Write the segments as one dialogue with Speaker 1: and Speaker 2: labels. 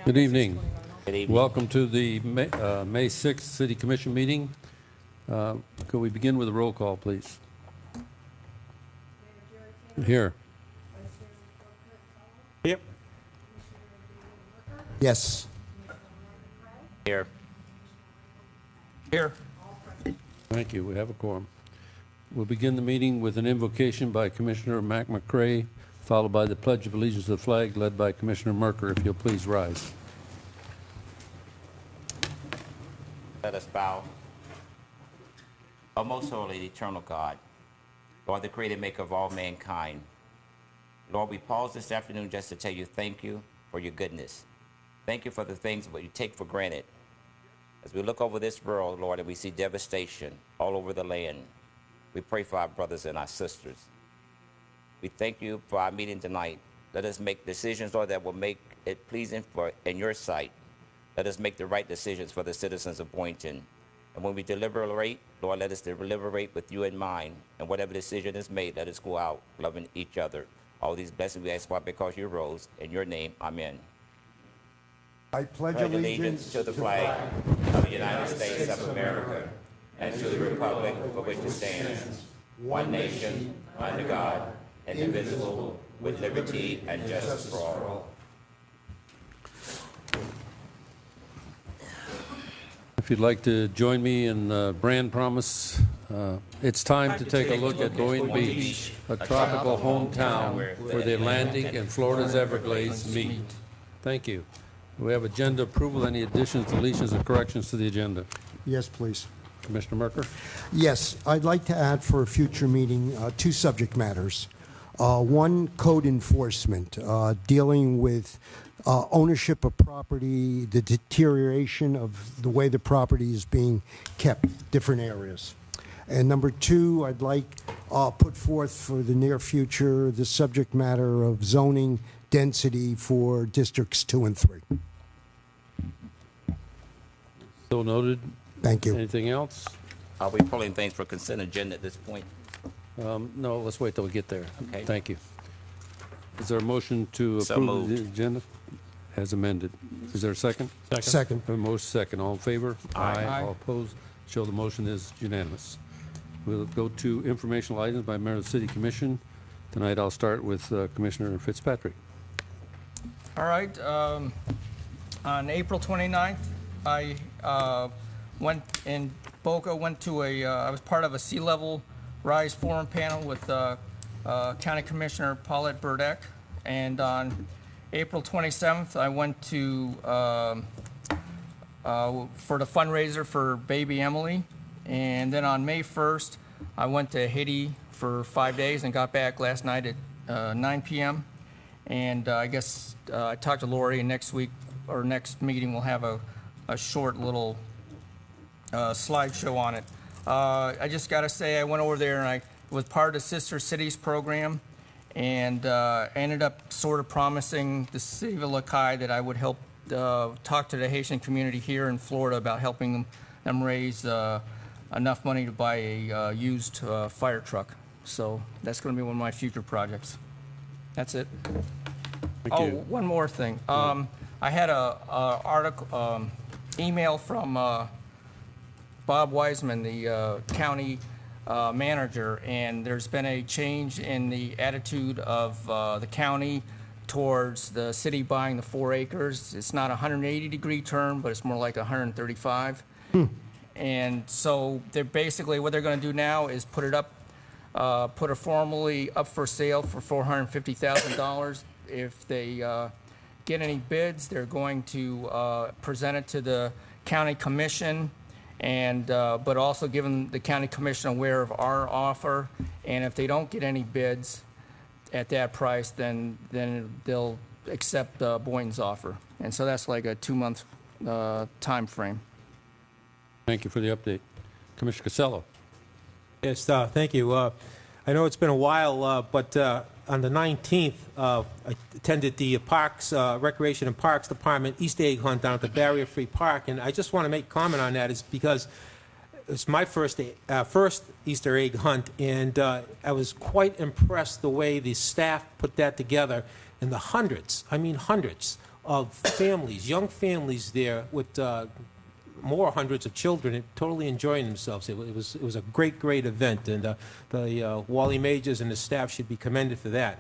Speaker 1: Good evening.
Speaker 2: Good evening.
Speaker 1: Welcome to the May 6th City Commission meeting. Could we begin with a roll call, please? Here.
Speaker 2: Yep.
Speaker 3: Yes.
Speaker 2: Here. Here.
Speaker 1: Thank you. We have a quorum. We'll begin the meeting with an invocation by Commissioner Mac McCrae, followed by the Pledge of Allegiance to the flag, led by Commissioner Merker. If you'll please rise.
Speaker 2: Let us bow. O most holy, eternal God, Lord, the creator maker of all mankind. Lord, we pause this afternoon just to tell you thank you for your goodness. Thank you for the things that you take for granted. As we look over this world, Lord, and we see devastation all over the land, we pray for our brothers and our sisters. We thank you for our meeting tonight. Let us make decisions, Lord, that will make it pleasing in your sight. Let us make the right decisions for the citizens of Boynton. And when we deliberate, Lord, let us deliberate with you in mind. And whatever decision is made, let us go out loving each other. All these blessings we ask for because you rose. In your name, amen.
Speaker 3: I pledge
Speaker 2: Pledge allegiance to the flag of the United States of America and to the republic for which it stands, one nation, under God, indivisible, with liberty and justice for all.
Speaker 1: If you'd like to join me in brand promise, it's time to take a look at Boynton Beach, a tropical hometown where the Atlantic and Florida's Everglades meet. Thank you. Do we have agenda approval? Any additions, deletions, or corrections to the agenda?
Speaker 3: Yes, please.
Speaker 1: Commissioner Merker?
Speaker 3: Yes, I'd like to add for a future meeting two subject matters. One, code enforcement, dealing with ownership of property, the deterioration of the way the property is being kept, different areas. And number two, I'd like put forth for the near future the subject matter of zoning density for districts 2 and 3.
Speaker 1: So noted.
Speaker 3: Thank you.
Speaker 1: Anything else?
Speaker 2: Are we pulling things for consent agenda at this point?
Speaker 1: No, let's wait till we get there.
Speaker 2: Okay.
Speaker 1: Thank you. Is there a motion to
Speaker 2: So
Speaker 1: approve the
Speaker 2: moved.
Speaker 1: agenda as amended? Is there a second?
Speaker 3: Second.
Speaker 1: A motion second. All in favor?
Speaker 2: Aye.
Speaker 1: All opposed? Show the motion is unanimous. We'll go to informational items by Mayor of the City Commission. Tonight I'll start with Commissioner Fitzpatrick.
Speaker 4: All right. On April 29th, I went in Boca, I was part of a sea level rise forum panel with County Commissioner Paulette Burdeck. And on April 27th, I went to, for the fundraiser for baby Emily. And then on May 1st, I went to Haiti for 5 days and got back last night at 9 p.m. And I guess I talked to Lori, and next week or next meeting we'll have a short little slideshow on it. I just got to say I went over there and I was part of the Sister Cities program, and ended up sort of promising the city of Lakai that I would help talk to the Haitian community here in Florida about helping them raise enough money to buy a used fire truck. So that's going to be one of my future projects. That's it.
Speaker 1: Thank you.
Speaker 4: One more thing. I had a email from Bob Wiseman, the county manager, and there's been a change in the attitude of the county towards the city buying the 4 acres. It's not a 180-degree turn, but it's more like 135. And so they're basically, what they're going to do now is put it formally up for sale for $450,000. If they get any bids, they're going to present it to the county commission, and but also giving the county commission aware of our offer. And if they don't get any bids at that price, then they'll accept Boynton's offer. And so that's like a 2-month time frame.
Speaker 1: Thank you for the update. Commissioner Casello.
Speaker 5: Yes, thank you. I know it's been a while, but on the 19th, I attended the Parks, Recreation and Parks Department Easter egg hunt down at the Barrier Free Park, and I just want to make a comment on that, is because it's my first Easter egg hunt, and I was quite impressed the way the staff put that together, and the hundreds of families, young families there with more hundreds of children totally enjoying themselves. It was a great event, and the Wally Majors and the staff should be commended for that.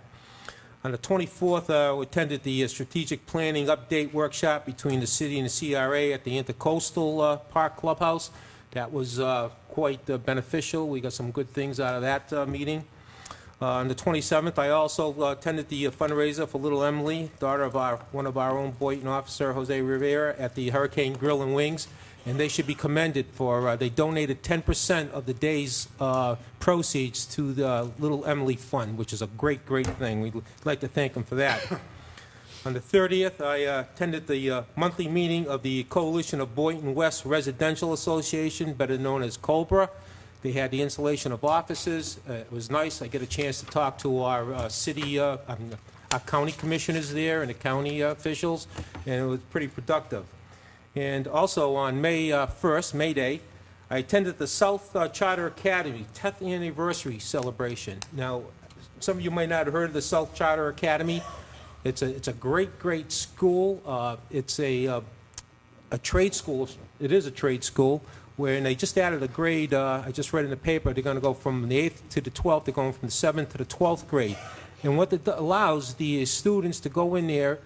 Speaker 5: On the 24th, we attended the strategic planning update workshop between the city and the CRA at the Intercoastal Park Clubhouse. That was quite beneficial. We got some good things out of that meeting. On the 27th, I also attended the fundraiser for little Emily, daughter of one of our own Boynton officer, Jose Rivera, at the Hurricane Grill and Wings. And they should be commended for, they donated 10% of the day's proceeds to the Little Emily Fund, which is a great thing. We'd like to thank them for that. On the 30th, I attended the monthly meeting of the Coalition of Boynton West Residential Association, better known as COBRA. They had the installation of offices. It was nice. I get a chance to talk to our our county commissioners there and the county officials, and it was pretty productive. And also on May 1st, May Day, I attended the South Charter Academy 10th anniversary celebration. Now, some of you might not have heard of the South Charter Academy. It's a great school. It's a trade school. It is a trade school where they just added a grade. I just read in the paper they're going to go from the 8th to the 12th. They're going from the 7th to the 12th grade. And what it allows the students to go in there,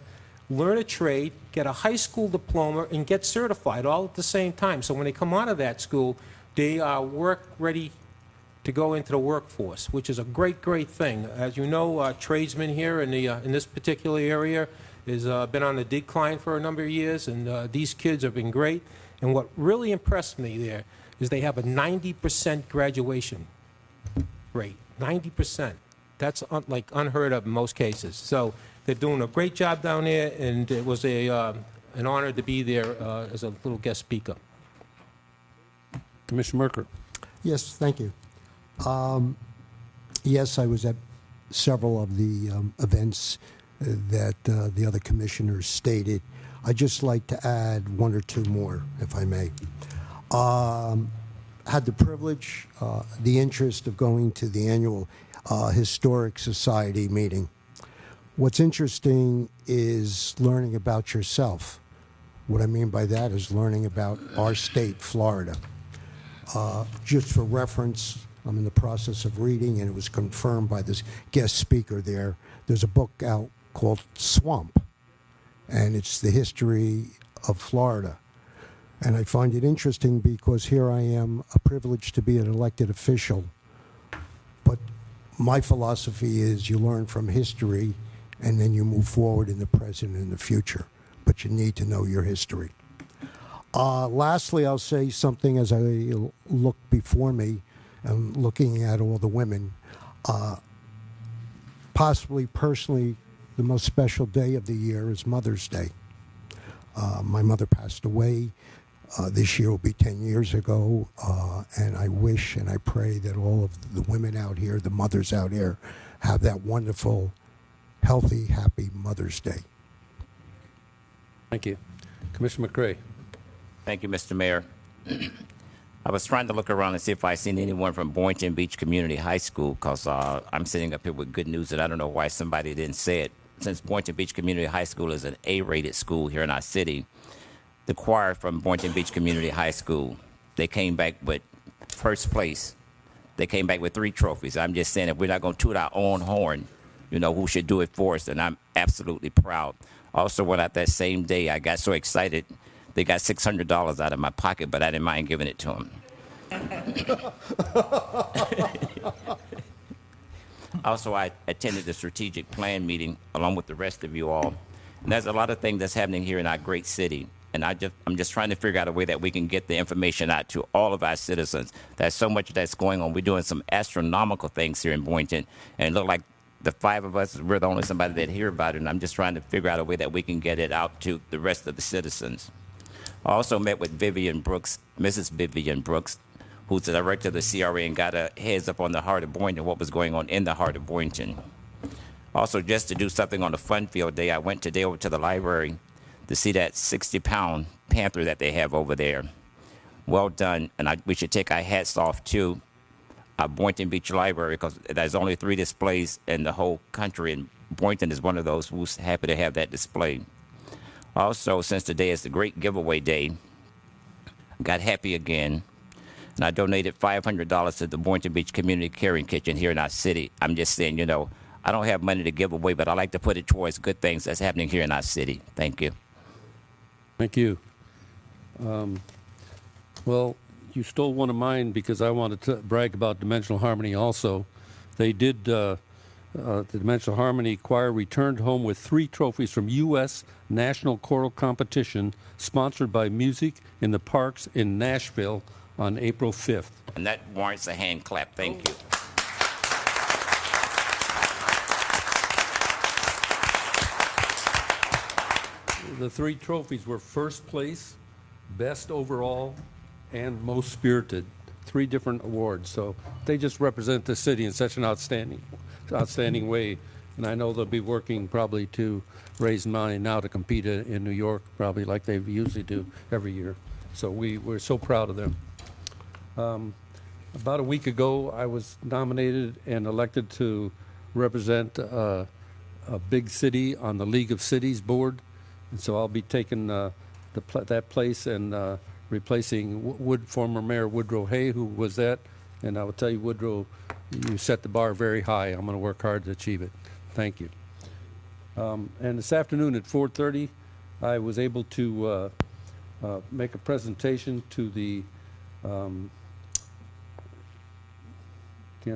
Speaker 5: learn a trade, get a high school diploma, and get certified all at the same time. So when they come out of that school, they are work ready to go into the workforce, which is a great thing. As you know, tradesmen here in this particular area has been on the decline for a number of years, and these kids have been great. And what really impressed me there is they have a 90% graduation rate. 90%. That's unheard of in most cases. So they're doing a great job down there, and it was an honor to be there as a little guest speaker.
Speaker 1: Commissioner Merker.
Speaker 3: Yes, thank you. Yes, I was at several of the events that the other commissioners stated. I'd just like to add one or two more, if I may. Had the privilege, the interest of going to the annual Historic Society meeting. What's interesting is learning about yourself. What I mean by that is learning about our state, Florida. Just for reference, I'm in the process of reading, and it was confirmed by this guest speaker there. There's a book out called Swamp, and it's the history of Florida. And I find it interesting because here I am, a privilege to be an elected official. But my philosophy is you learn from history, and then you move forward in the present and the future. But you need to know your history. Lastly, I'll say something as I look before me and looking at all the women. Possibly, personally, the most special day of the year is Mother's Day. My mother passed away. This year will be 10 years ago, and I wish and I pray that all of the women out here, the mothers out here, have that wonderful, healthy, happy Mother's Day.
Speaker 1: Thank you. Commissioner McCray.
Speaker 2: Thank you, Mr. Mayor. I was trying to look around and see if I seen anyone from Boynton Beach Community High School, because I'm sitting up here with good news, and I don't know why somebody didn't say it. Since Boynton Beach Community High School is an A-rated school here in our city, the choir from Boynton Beach Community High School, they came back with first place. They came back with 3 trophies. I'm just saying, if we're not going to toot our own horn, you know, who should do it for us? And I'm absolutely proud. Also, when out that same day, I got so excited, they got $600 out of my pocket, but I didn't mind giving it to them. Also, I attended the strategic plan meeting along with the rest of you all. And there's a lot of things that's happening here in our great city. And I'm just trying to figure out a way that we can get the information out to all of our citizens. There's so much that's going on. We're doing some astronomical things here in Boynton. And it looked like the 5 of us, we're the only somebody that hear about it. And I'm just trying to figure out a way that we can get it out to the rest of the citizens. I also met with Vivian Brooks, Mrs. Vivian Brooks, who's the director of the CRA, and got a heads up on the heart of Boynton, what was going on in the heart of Boynton. Also, just to do something on the Fun Field Day, I went today over to the library to see that 60-pound panther that they have over there. Well done, and we should take our hats off to our Boynton Beach Library, because there's only 3 displays in the whole country, and Boynton is one of those who's happy to have that display. Also, since today is the great giveaway day, I got happy again, and I donated $500 to the Boynton Beach Community Caring Kitchen here in our city. I'm just saying, you know, I don't have money to give away, but I like to put it towards good things that's happening here in our city. Thank you.
Speaker 1: Thank you. Well, you stole one of mine because I wanted to brag about Dimensional Harmony also. They did, the Dimensional Harmony Choir returned home with 3 trophies from U.S. National Choral Competition sponsored by Music in the Parks in Nashville on April 5th.
Speaker 2: And that warrants a hand clap. Thank you.
Speaker 1: The 3 trophies were first place, best overall, and most spirited. 3 different awards. So they just represent the city in such an outstanding way. And I know they'll be working probably to raise money now to compete in New York, probably like they usually do every year. So we're so proud of them. About a week ago, I was nominated and elected to represent a big city on the League of Cities board. And so I'll be taking that place and replacing former Mayor Woodrow Hay, who was that. And I will tell you, Woodrow, you set the bar very high. I'm going to work hard to achieve it. Thank you. And this afternoon at 4:30, I was able to make a presentation to the, can't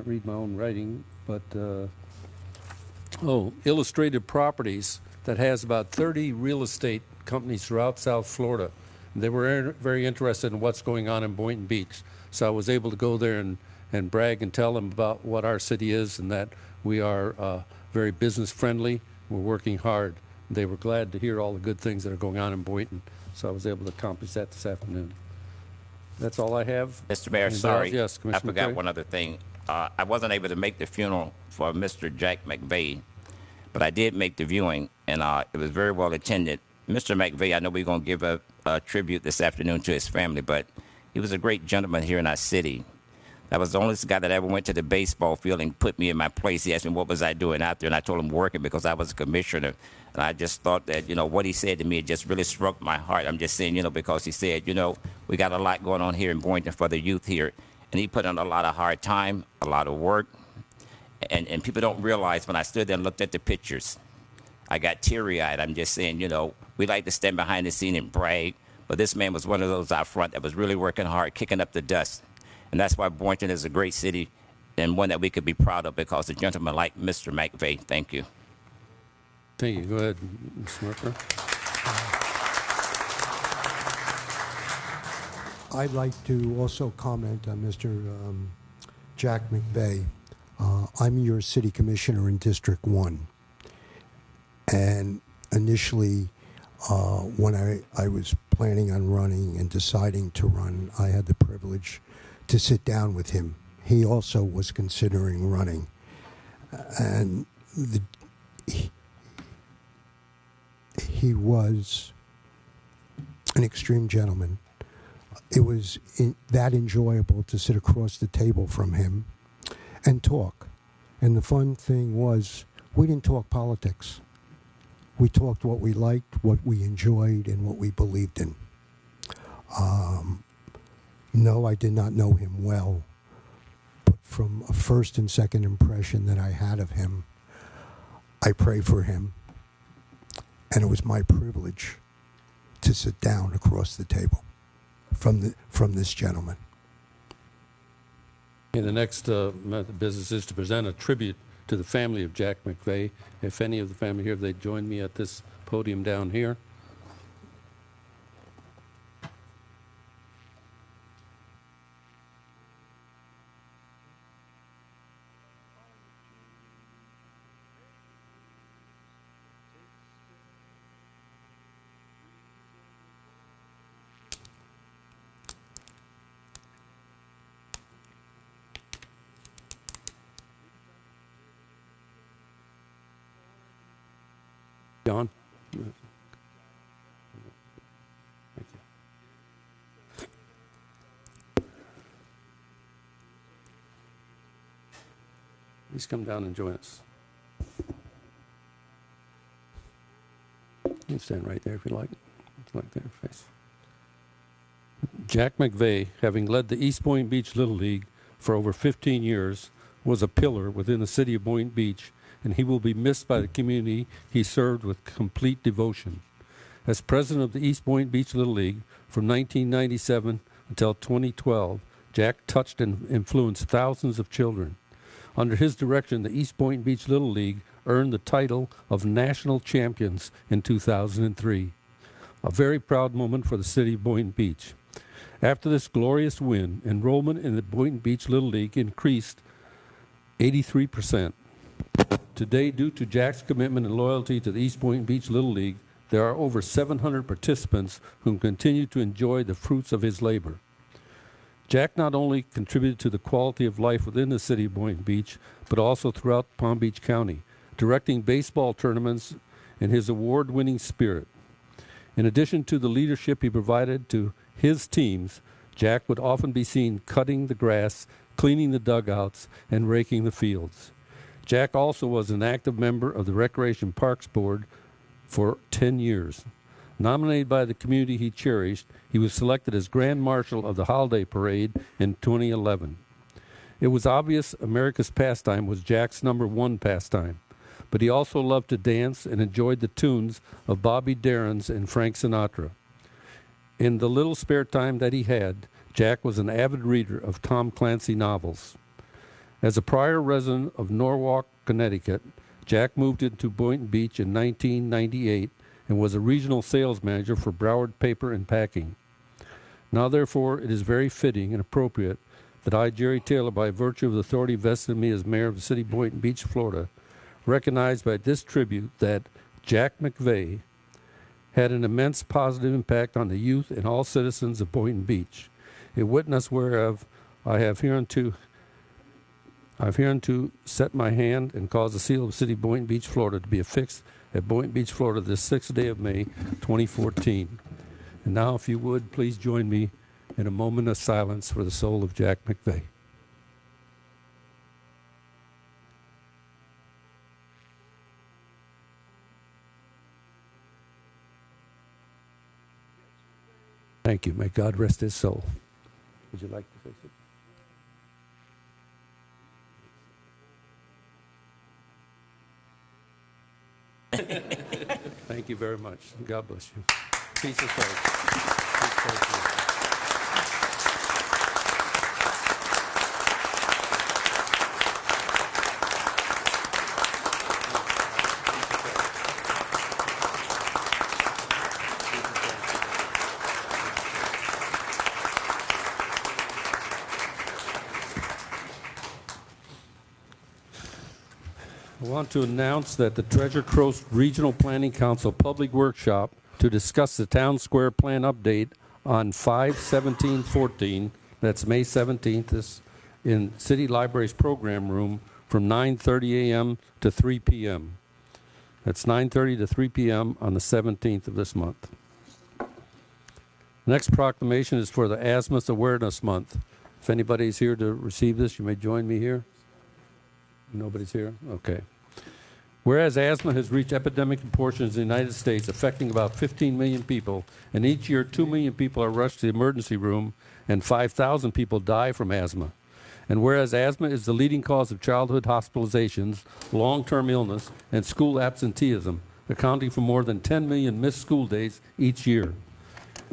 Speaker 1: read my own writing, but, Illustrated Properties, that has about 30 real estate companies throughout South Florida. They were very interested in what's going on in Boynton Beach. So I was able to go there and brag and tell them about what our city is and that we are very business friendly. We're working hard. They were glad to hear all the good things that are going on in Boynton. So I was able to accomplish that this afternoon. That's all I have.
Speaker 2: Mr. Mayor,
Speaker 1: Anybody
Speaker 2: sorry.
Speaker 1: else? Yes,
Speaker 2: I
Speaker 1: Commissioner
Speaker 2: forgot
Speaker 1: McCray.
Speaker 2: one other thing. I wasn't able to make the funeral for Mr. Jack McVeigh, but I did make the viewing, and it was very well attended. Mr. McVeigh, I know we're going to give a tribute this afternoon to his family, but he was a great gentleman here in our city. That was the only guy that ever went to the baseball field and put me in my place. He asked me what was I doing out there, and I told him working because I was a commissioner. And I just thought that, you know, what he said to me, it just really struck my heart. I'm just saying, you know, because he said, you know, we got a lot going on here in Boynton for the youth here. And he put in a lot of hard time, a lot of work. And people don't realize when I stood there and looked at the pictures, I got teary-eyed. I'm just saying, you know, we like to stand behind the scene and brag, but this man was one of those out front that was really working hard, kicking up the dust. And that's why Boynton is a great city and one that we could be proud of because a gentleman like Mr. McVeigh. Thank you.
Speaker 1: Thank you. Go ahead, Ms. Merker.
Speaker 3: I'd like to also comment on Mr. Jack McVeigh. I'm your city commissioner in District 1. And initially, when I was planning on running and deciding to run, I had the privilege to sit down with him. He also was considering running. And he was an extreme gentleman. It was that enjoyable to sit across the table from him and talk. And the fun thing was, we didn't talk politics. We talked what we liked, what we enjoyed, and what we believed in. No, I did not know him well, but from a first and second impression that I had of him, I pray for him, and it was my privilege to sit down across the table from this gentleman.
Speaker 1: And the next business is to present a tribute to the family of Jack McVeigh. If any of the family here, they join me at this podium down here. John? Thank you. Please come down and join us. Yes. stand right there if you like. Like their face. Jack McVeigh, having led the East Boynton Beach Little League for over 15 years, was a pillar within the city of Boynton Beach, and he will be missed by the community he served with complete devotion. As president of the East Boynton Beach Little League from 1997 until 2012, Jack touched and influenced thousands of children. Under his direction, the East Boynton Beach Little League earned the title of national champions in 2003. A very proud moment for the city of Boynton Beach. After this glorious win, enrollment in the Boynton Beach Little League increased 83%. Today, due to Jack's commitment and loyalty to the East Boynton Beach Little League, there are over 700 participants who continue to enjoy the fruits of his labor. Jack not only contributed to the quality of life within the city of Boynton Beach, but also throughout Palm Beach County, directing baseball tournaments in his award-winning spirit. In addition to the leadership he provided to his teams, Jack would often be seen cutting the grass, cleaning the dugouts, and raking the fields. Jack also was an active member of the Recreation Parks Board for 10 years. Nominated by the community he cherished, he was selected as Grand Marshal of the Holiday Parade in 2011. It was obvious America's pastime was Jack's #1 pastime, but he also loved to dance and enjoyed the tunes of Bobby Darin's and Frank Sinatra. In the little spare time that he had, Jack was an avid reader of Tom Clancy novels. As a prior resident of Norwalk, Connecticut, Jack moved into Boynton Beach in 1998 and was a regional sales manager for Broward Paper and Packing. Now, therefore, it is very fitting and appropriate that I, Jerry Taylor, by virtue of the authority vested in me as mayor of the city of Boynton Beach, Florida, recognize by this tribute that Jack McVeigh had an immense positive impact on the youth and all citizens of Boynton Beach, a witness whereof I have hereunto set my hand and caused the seal of the city of Boynton Beach, Florida, to be affixed at Boynton Beach, Florida, this 6th day of May, 2014. And now, if you would, please join me in a moment of silence for the soul of Jack McVeigh. Thank you. May God rest his soul. Would you like to say something? Thank you very much. God bless you. Peace and faith. I want to announce that the Treasure Coast Regional Planning Council Public Workshop to discuss the Town Square Plan update on 5/17/14, that's May 17th, is in City Library's program room from 9:30 a.m. to 3 p.m. That's 9:30 to 3 p.m. on the 17th of this month. The next proclamation is for the Asthma Awareness Month. If anybody's here to receive this, you may join me here. Nobody's here? Okay. Whereas asthma has reached epidemic proportions in the United States, affecting about 15 million people, and each year 2 million people are rushed to the emergency room, and 5,000 people die from asthma. And whereas asthma is the leading cause of childhood hospitalizations, long-term illness, and school absenteeism, accounting for more than 10 million missed school days each year.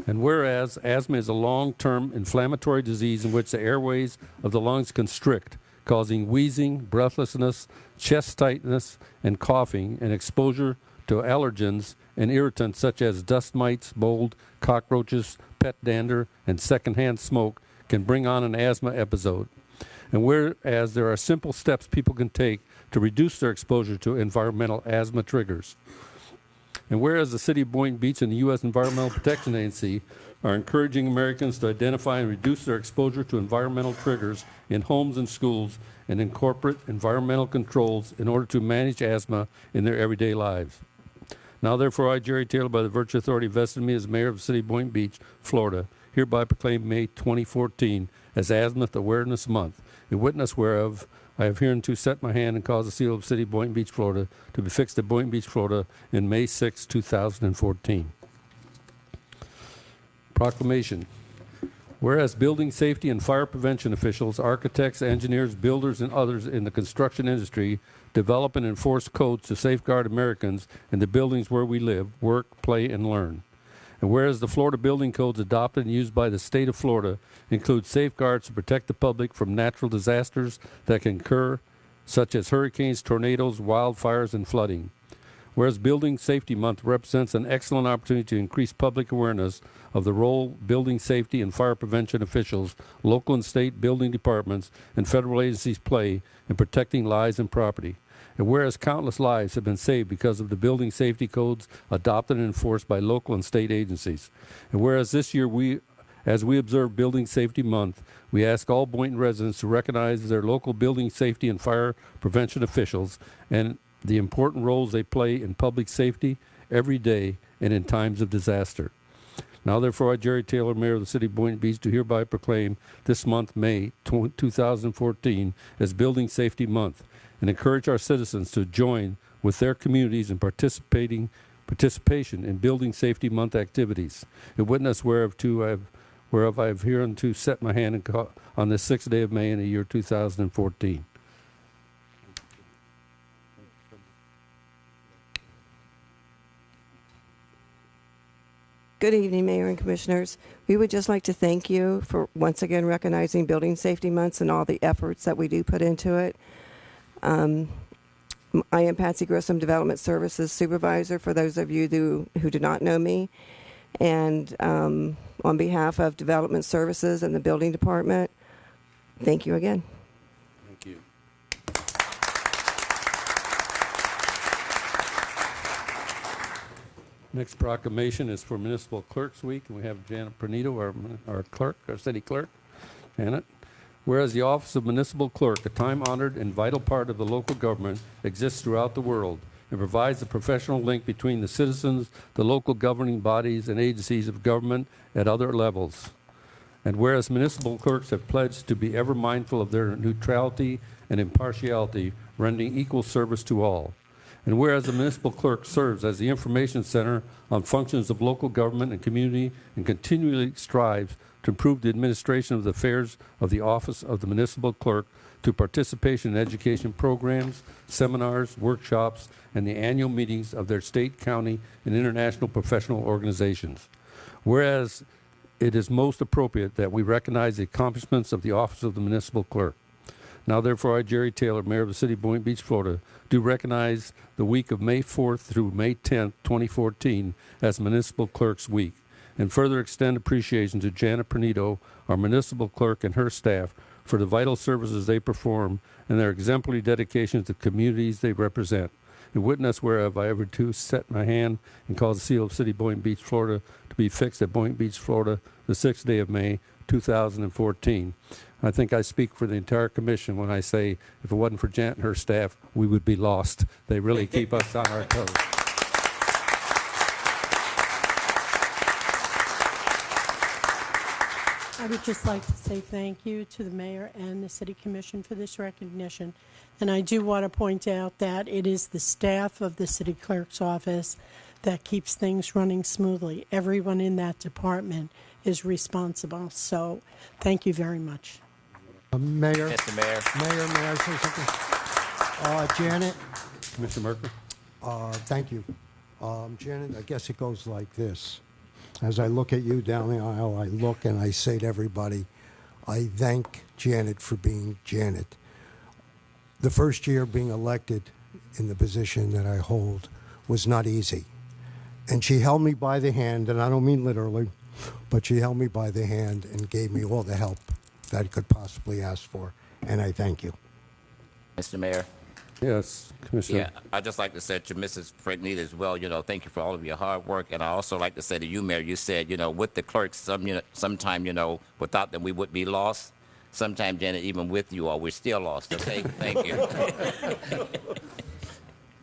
Speaker 1: And whereas asthma is a long-term inflammatory disease in which the airways of the lungs constrict, causing wheezing, breathlessness, chest tightness, and coughing, and exposure to allergens and irritants such as dust mites, mold, cockroaches, pet dander, and secondhand smoke can bring on an asthma episode. And whereas there are simple steps people can take to reduce their exposure to environmental asthma triggers. And whereas the City of Boynton Beach and the U.S. Environmental Protection Agency are encouraging Americans to identify and reduce their exposure to environmental triggers in homes and schools and incorporate environmental controls in order to manage asthma in their everyday lives. Now, therefore, I, Jerry Taylor, by the virtue of authority vested in me as mayor of the city of Boynton Beach, Florida, hereby proclaim May 2014 as Asthma Awareness Month, in witness whereof I have hereunto set my hand and caused the seal of the city of Boynton Beach, Florida, to be fixed at Boynton Beach, Florida, in May 6, 2014. Proclamation. Whereas building safety and fire prevention officials, architects, engineers, builders, and others in the construction industry develop and enforce codes to safeguard Americans in the buildings where we live, work, play, and learn. And whereas the Florida building codes adopted and used by the state of Florida include safeguards to protect the public from natural disasters that can occur, such as hurricanes, tornadoes, wildfires, and flooding. Whereas Building Safety Month represents an excellent opportunity to increase public awareness of the role building safety and fire prevention officials, local and state building departments, and federal agencies play in protecting lives and property. And whereas countless lives have been saved because of the building safety codes adopted and enforced by local and state agencies. And whereas this year as we observe Building Safety Month, we ask all Boynton residents to recognize their local building safety and fire prevention officials and the important roles they play in public safety every day and in times of disaster. Now, therefore, I, Jerry Taylor, Mayor of the City of Boynton Beach, do hereby proclaim this month, May 2014, as Building Safety Month, and encourage our citizens to join with their communities in participation in Building Safety Month activities. In witness whereof I have hereunto set my hand on this 6th day of May in the year 2014.
Speaker 6: Good evening, Mayor and Commissioners. We would just like to thank you for once again recognizing Building Safety Months and all the efforts that we do put into it. I am Patsy Grissom, Development Services Supervisor, for those of you who do not know me. And on behalf of Development Services and the Building Department, thank you again.
Speaker 1: Thank you. Next proclamation is for Municipal Clerks Week, and we have Janet Pernito, our clerk, our city clerk. Janet. Whereas the office of municipal clerk, a time-honored and vital part of the local government, exists throughout the world and provides a professional link between the citizens, the local governing bodies, and agencies of government at other levels. And whereas municipal clerks have pledged to be ever mindful of their neutrality and impartiality, rendering equal service to all. And whereas the municipal clerk serves as the information center on functions of local government and community and continually strives to improve the administration of the affairs of the office of the municipal clerk through participation in education programs, seminars, workshops, and the annual meetings of their state, county, and international professional organizations. Whereas it is most appropriate that we recognize the accomplishments of the office of the municipal clerk. Now, therefore, I, Jerry Taylor, Mayor of the City of Boynton Beach, Florida, do recognize the week of May 4th through May 10th, 2014, as Municipal Clerks Week, and further extend appreciation to Janet Pernito, our municipal clerk, and her staff for the vital services they perform and their exemplary dedication to the communities they represent. In witness whereof I ever to set my hand and cause the seal of City of Boynton Beach, Florida, to be fixed at Boynton Beach, Florida, the 6th day of May, 2014. I think I speak for the entire commission when I say if it wasn't for Janet and her staff, we would be lost. They really keep us on our toes.
Speaker 7: I would just like to say thank you to the mayor and the city commission for this recognition. And I do want to point out that it is the staff of the city clerk's office that keeps things running smoothly. Everyone in that department is responsible. So thank you very much.
Speaker 3: Mayor?
Speaker 2: Mr. Mayor.
Speaker 3: Mayor, may I say something? Janet?
Speaker 1: Commissioner Merker?
Speaker 3: Thank you. Janet, I guess it goes like this. As I look at you down the aisle, I look and I say to everybody, I thank Janet for being Janet. The first year being elected in the position that I hold was not easy. And she held me by the hand, and I don't mean literally, but she held me by the hand and gave me all the help that I could possibly ask for, and I thank you.
Speaker 2: Mr. Mayor.
Speaker 1: Yes, Commissioner.
Speaker 2: Yeah, I'd just like to say to Mrs. Pernito as well, thank you for all of your hard work. And I also like to say to you, Mayor, you said, with the clerks, sometime, without them, we would be lost. Sometimes, Janet, even with you all, we're still lost. Okay, thank you.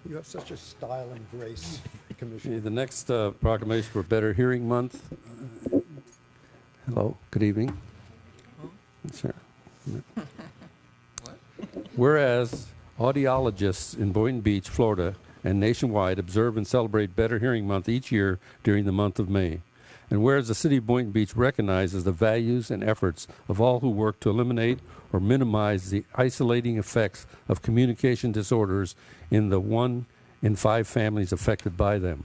Speaker 3: You have such a style and grace, Commissioner.
Speaker 1: The next proclamation for Better Hearing Month. Hello, good evening. Sir. Whereas audiologists in Boynton Beach, Florida, and nationwide observe and celebrate Better Hearing Month each year during the month of May. And whereas the city of Boynton Beach recognizes the values and efforts of all who work to eliminate or minimize the isolating effects of communication disorders in the 1 in 5 families affected by them.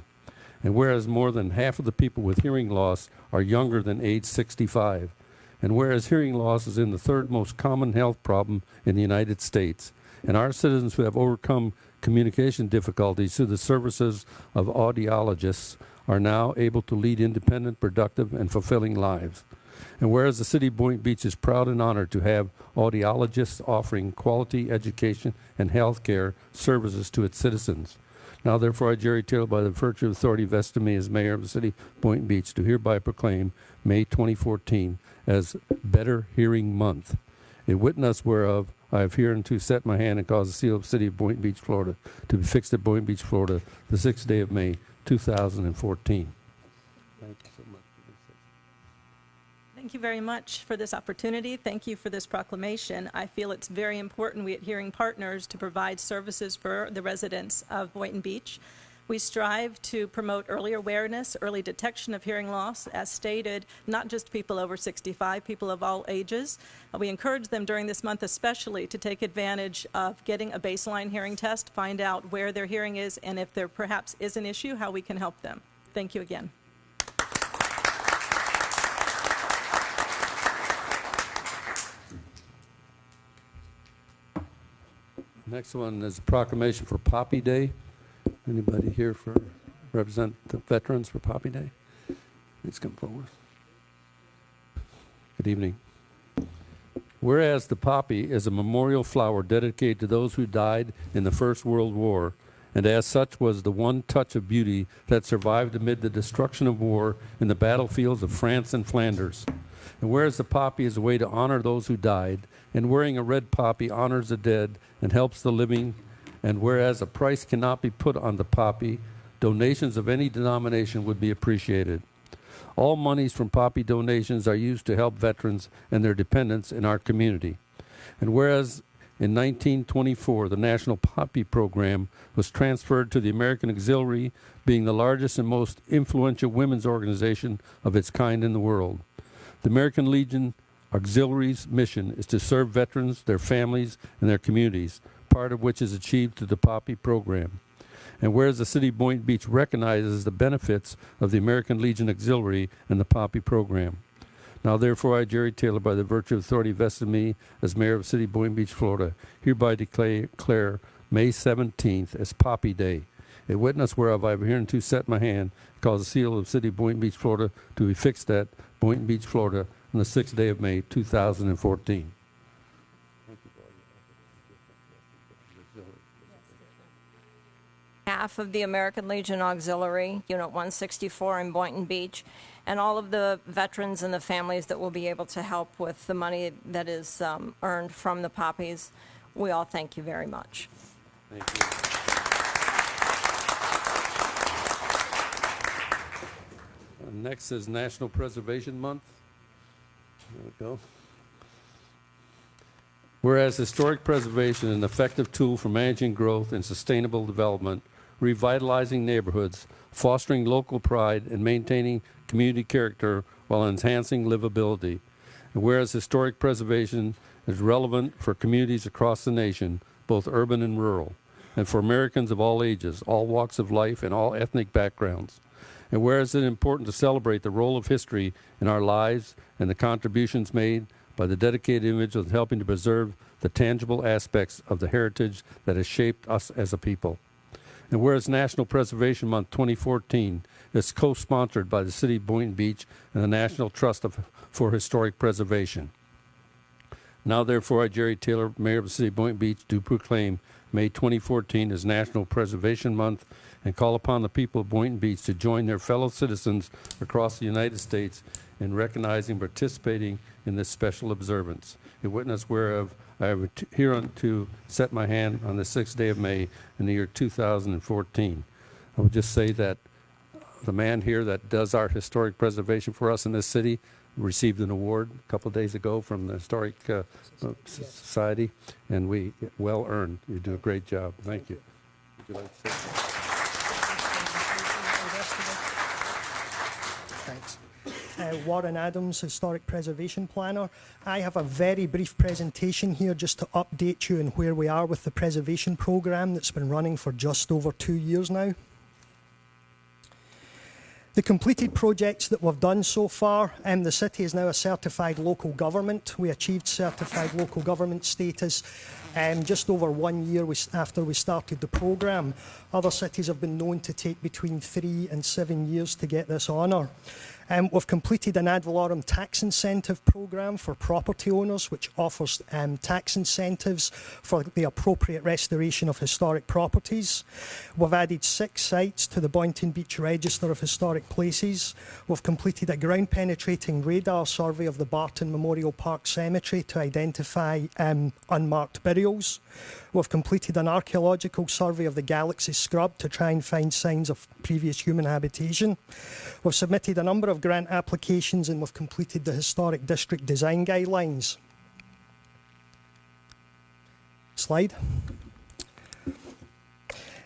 Speaker 1: And whereas more than half of the people with hearing loss are younger than age 65. And whereas hearing loss is in the 3rd most common health problem in the United States. And our citizens who have overcome communication difficulties through the services of audiologists are now able to lead independent, productive, and fulfilling lives. And whereas the city of Boynton Beach is proud and honored to have audiologists offering quality education and health care services to its citizens. Now therefore I, Jerry Taylor, by the virtue of authority vested in me as mayor of the city of Boynton Beach, do hereby proclaim May 2014 as Better Hearing Month, a witness whereof I have hereunto set my hand and caused the seal of the city of Boynton Beach, Florida, to be fixed at Boynton Beach, Florida, the 6th day of May, 2014. Thank you so much.
Speaker 8: Thank you very much for this opportunity. Thank you for this proclamation. I feel it's very important, we at Hearing Partners, to provide services for the residents of Boynton Beach. We strive to promote early awareness, early detection of hearing loss, as stated, not just people over 65, people of all ages. We encourage them during this month especially to take advantage of getting a baseline hearing test, find out where their hearing is, and if there perhaps is an issue, how we can help them. Thank you again.
Speaker 1: Next one is a proclamation for Poppy Day. Anybody here for represent the veterans for Poppy Day? Please come forward. Good evening. Whereas the poppy is a memorial flower dedicated to those who died in the First World War, and as such was the one touch of beauty that survived amid the destruction of war in the battlefields of France and Flanders. And whereas the poppy is a way to honor those who died, and wearing a red poppy honors the dead and helps the living, and whereas a price cannot be put on the poppy, donations of any denomination would be appreciated. All monies from poppy donations are used to help veterans and their dependents in our community. And whereas in 1924, the National Poppy Program was transferred to the American Auxiliary, being the largest and most influential women's organization of its kind in the world. The American Legion Auxiliary's mission is to serve veterans, their families, and their communities, part of which is achieved through the Poppy Program. And whereas the city of Boynton Beach recognizes the benefits of the American Legion Auxiliary and the Poppy Program. Now therefore I, Jerry Taylor, by the virtue of authority vested in me as mayor of the city of Boynton Beach, Florida, hereby declare May 17th as Poppy Day, a witness whereof I have hereunto set my hand, cause the seal of the city of Boynton Beach, Florida, to be fixed at Boynton Beach, Florida, on the 6th day of May, 2014.
Speaker 9: Half of the American Legion Auxiliary, Unit 164 in Boynton Beach, and all of the veterans and the families that will be able to help with the money that is earned from the poppies. We all thank you very much.
Speaker 1: Thank you. Next is National Preservation Month. There we go. Whereas historic preservation is an effective tool for managing growth and sustainable development, revitalizing neighborhoods, fostering local pride, and maintaining community character while enhancing livability. And whereas historic preservation is relevant for communities across the nation, both urban and rural, and for Americans of all ages, all walks of life, and all ethnic backgrounds. And whereas it is important to celebrate the role of history in our lives and the contributions made by the dedicated individuals helping to preserve the tangible aspects of the heritage that has shaped us as a people. And whereas National Preservation Month 2014 is co-sponsored by the City of Boynton Beach and the National Trust for Historic Preservation. Now therefore I, Jerry Taylor, Mayor of the City of Boynton Beach, do proclaim May 2014 as National Preservation Month and call upon the people of Boynton Beach to join their fellow citizens across the United States in recognizing and participating in this special observance. A witness whereof I have hereunto set my hand on the 6th day of May in the year 2014. I would just say that the man here that does our historic preservation for us in this city, received an award a couple of days ago from the Historic Society, and we well earned. You do a great job. Thank you. Would you like to say something?
Speaker 10: Thanks. Warren Adams, Historic Preservation Planner. I have a very brief presentation here just to update you on where we are with the preservation programme that's been running for just over 2 years now. The completed projects that we've done so far, the city is now a certified local government. We achieved certified local government status just over 1 year after we started the programme. Other cities have been known to take between 3 and 7 years to get this honour. We've completed an ad valorem tax incentive programme for property owners, which offers tax incentives for the appropriate restoration of historic properties. We've added 6 sites to the Boynton Beach Register of Historic Places. We've completed a ground-penetrating radar survey of the Barton Memorial Park Cemetery to identify unmarked burials. We've completed an archaeological survey of the Galaxy Scrub to try and find signs of previous human habitation. We've submitted a number of grant applications, and we've completed the Historic District Design Guidelines. Slide.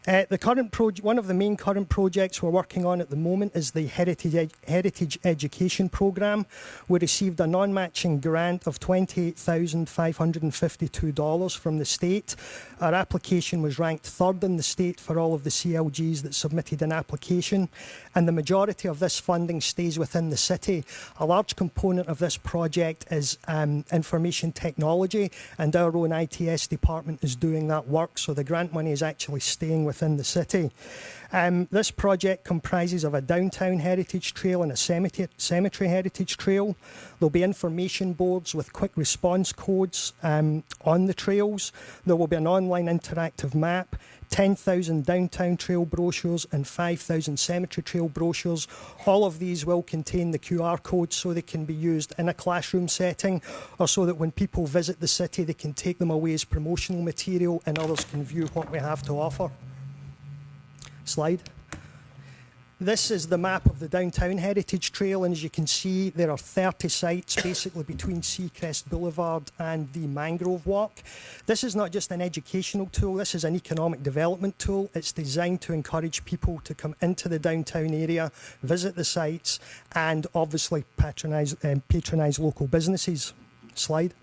Speaker 10: One of the main current projects we're working on at the moment is the Heritage Education Programme. We received a non-matching grant of $28,552 from the state. Our application was ranked 3rd in the state for all of the CLGs that submitted an application, and the majority of this funding stays within the city. A large component of this project is information technology, and our own ITS department is doing that work, so the grant money is actually staying within the city. This project comprises of a downtown heritage trail and a cemetery heritage trail. There'll be information boards with quick response codes on the trails. There will be an online interactive map, 10,000 downtown trail brochures and 5,000 cemetery trail brochures. All of these will contain the QR codes so they can be used in a classroom setting, or so that when people visit the city they can take them away as promotional material and others can view what we have to offer. Slide. This is the map of the Downtown Heritage Trail, and as you can see, there are 30 sites basically between Seacrest Boulevard and the Mangrove Walk. This is not just an educational tool, this is an economic development tool. It's designed to encourage people to come into the downtown area, visit the sites, and obviously patronise local businesses. Slide.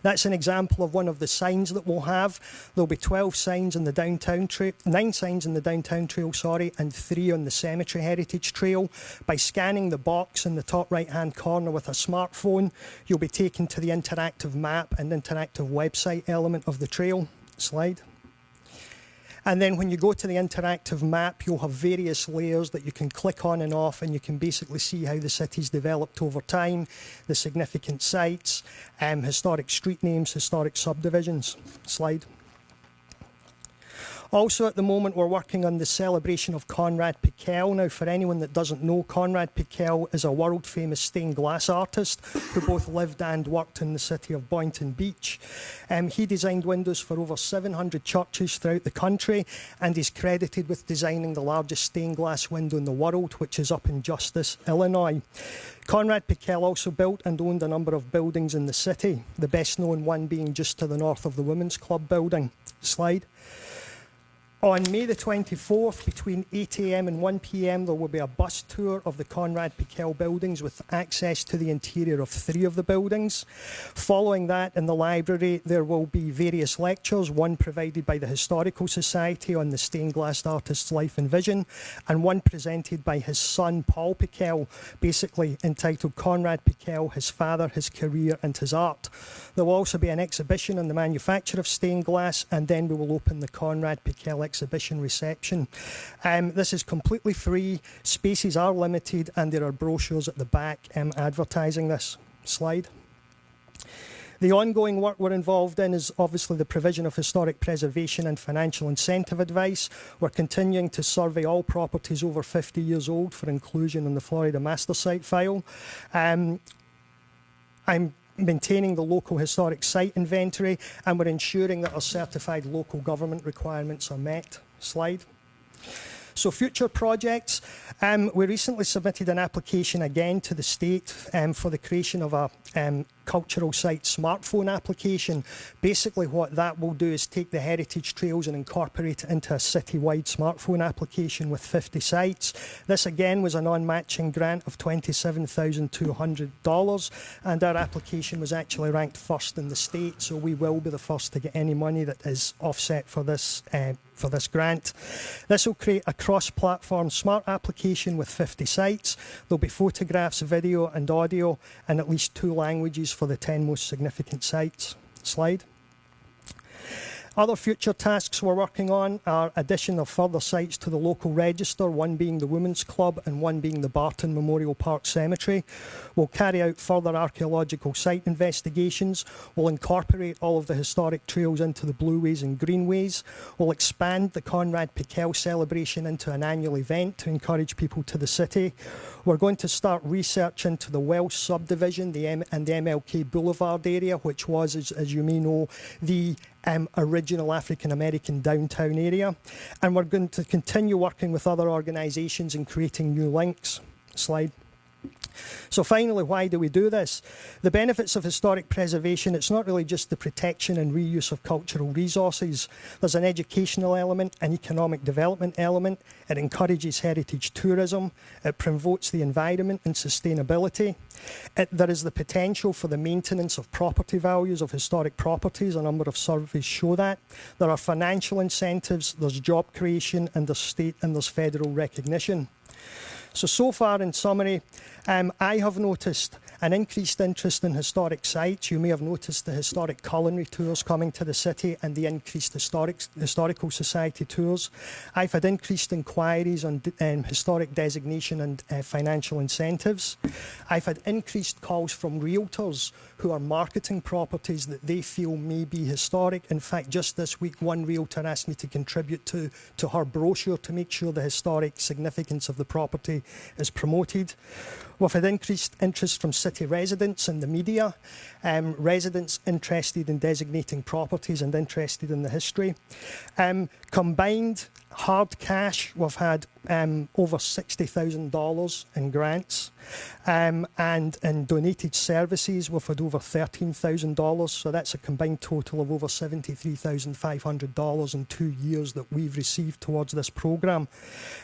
Speaker 10: That's an example of one of the signs that we'll have. There'll be 12 signs in the downtown trail, 9 signs in the downtown trail, and 3 on the cemetery heritage trail. By scanning the box in the top right-hand corner with a smartphone, you'll be taken to the interactive map and interactive website element of the trail. Slide. And then when you go to the interactive map, you'll have various layers that you can click on and off, and you can basically see how the city's developed over time, the significant sites, historic street names, historic subdivisions. Slide. Also at the moment we're working on the celebration of Conrad Piquel. Now for anyone that doesn't know, Conrad Piquel is a world famous stained glass artist who both lived and worked in the city of Boynton Beach. He designed windows for over 700 churches throughout the country, and is credited with designing the largest stained glass window in the world, which is up in Justice, Illinois. Conrad Piquel also built and owned a number of buildings in the city, the best known one being just to the north of the Women's Club building. Slide. On May the 24th, between 8 a.m. and 1 p.m, there will be a bus tour of the Conrad Piquel buildings with access to the interior of 3 of the buildings. Following that, in the library, there will be various lectures, one provided by the Historical Society on the stained glass artist's life and vision, and one presented by his son, Paul Piquel, basically entitled Conrad Piquel, His Father, His Career and His Art. There will also be an exhibition on the manufacture of stained glass, and then we will open the Conrad Piquel exhibition reception. This is completely free, spaces are limited, and there are brochures at the back advertising this. Slide. The ongoing work we're involved in is obviously the provision of historic preservation and financial incentive advice. We're continuing to survey all properties over 50 years old for inclusion in the Florida Master Site file. I'm maintaining the local historic site inventory, and we're ensuring that our certified local government requirements are met. Slide. So future projects, we recently submitted an application again to the state for the creation of a cultural site smartphone application. Basically what that will do is take the heritage trails and incorporate it into a citywide smartphone application with 50 sites. This again was a non-matching grant of $27,200, and our application was actually ranked first in the state, so we will be the first to get any money that is offset for this grant. This will create a cross-platform smart application with 50 sites. There'll be photographs, video and audio in at least 2 languages for the 10 most significant sites. Slide. Other future tasks we're working on are addition of further sites to the local register, one being the Women's Club and one being the Barton Memorial Park Cemetery. We'll carry out further archaeological site investigations. We'll incorporate all of the historic trails into the blueways and greenways. We'll expand the Conrad Piquel celebration into an annual event to encourage people to the city. We're going to start research into the Welsh subdivision and the MLK Boulevard area, which was, as you may know, the original African-American downtown area. And we're going to continue working with other organisations and creating new links. Slide. So finally, why do we do this? The benefits of historic preservation, it's not really just the protection and reuse of cultural resources. There's an educational element, an economic development element. It encourages heritage tourism. It promotes the environment and sustainability. There is the potential for the maintenance of property values of historic properties. A number of surveys show that. There are financial incentives, there's job creation, and there's state and there's federal recognition. So far, in summary, I have noticed an increased interest in historic sites. You may have noticed the historic culinary tours coming to the city and the increased historical society tours. I've had increased inquiries on historic designation and financial incentives. I've had increased calls from realtors who are marketing properties that they feel may be historic. In fact, just this week, one realtor asked me to contribute to her brochure to make sure the historic significance of the property is promoted. We've had increased interest from city residents and the media, residents interested in designating properties and interested in the history. Combined hard cash, we've had over $60,000 in grants, and in donated services, we've had over $13,000, so that's a combined total of over $73,500 in 2 years that we've received towards this programme.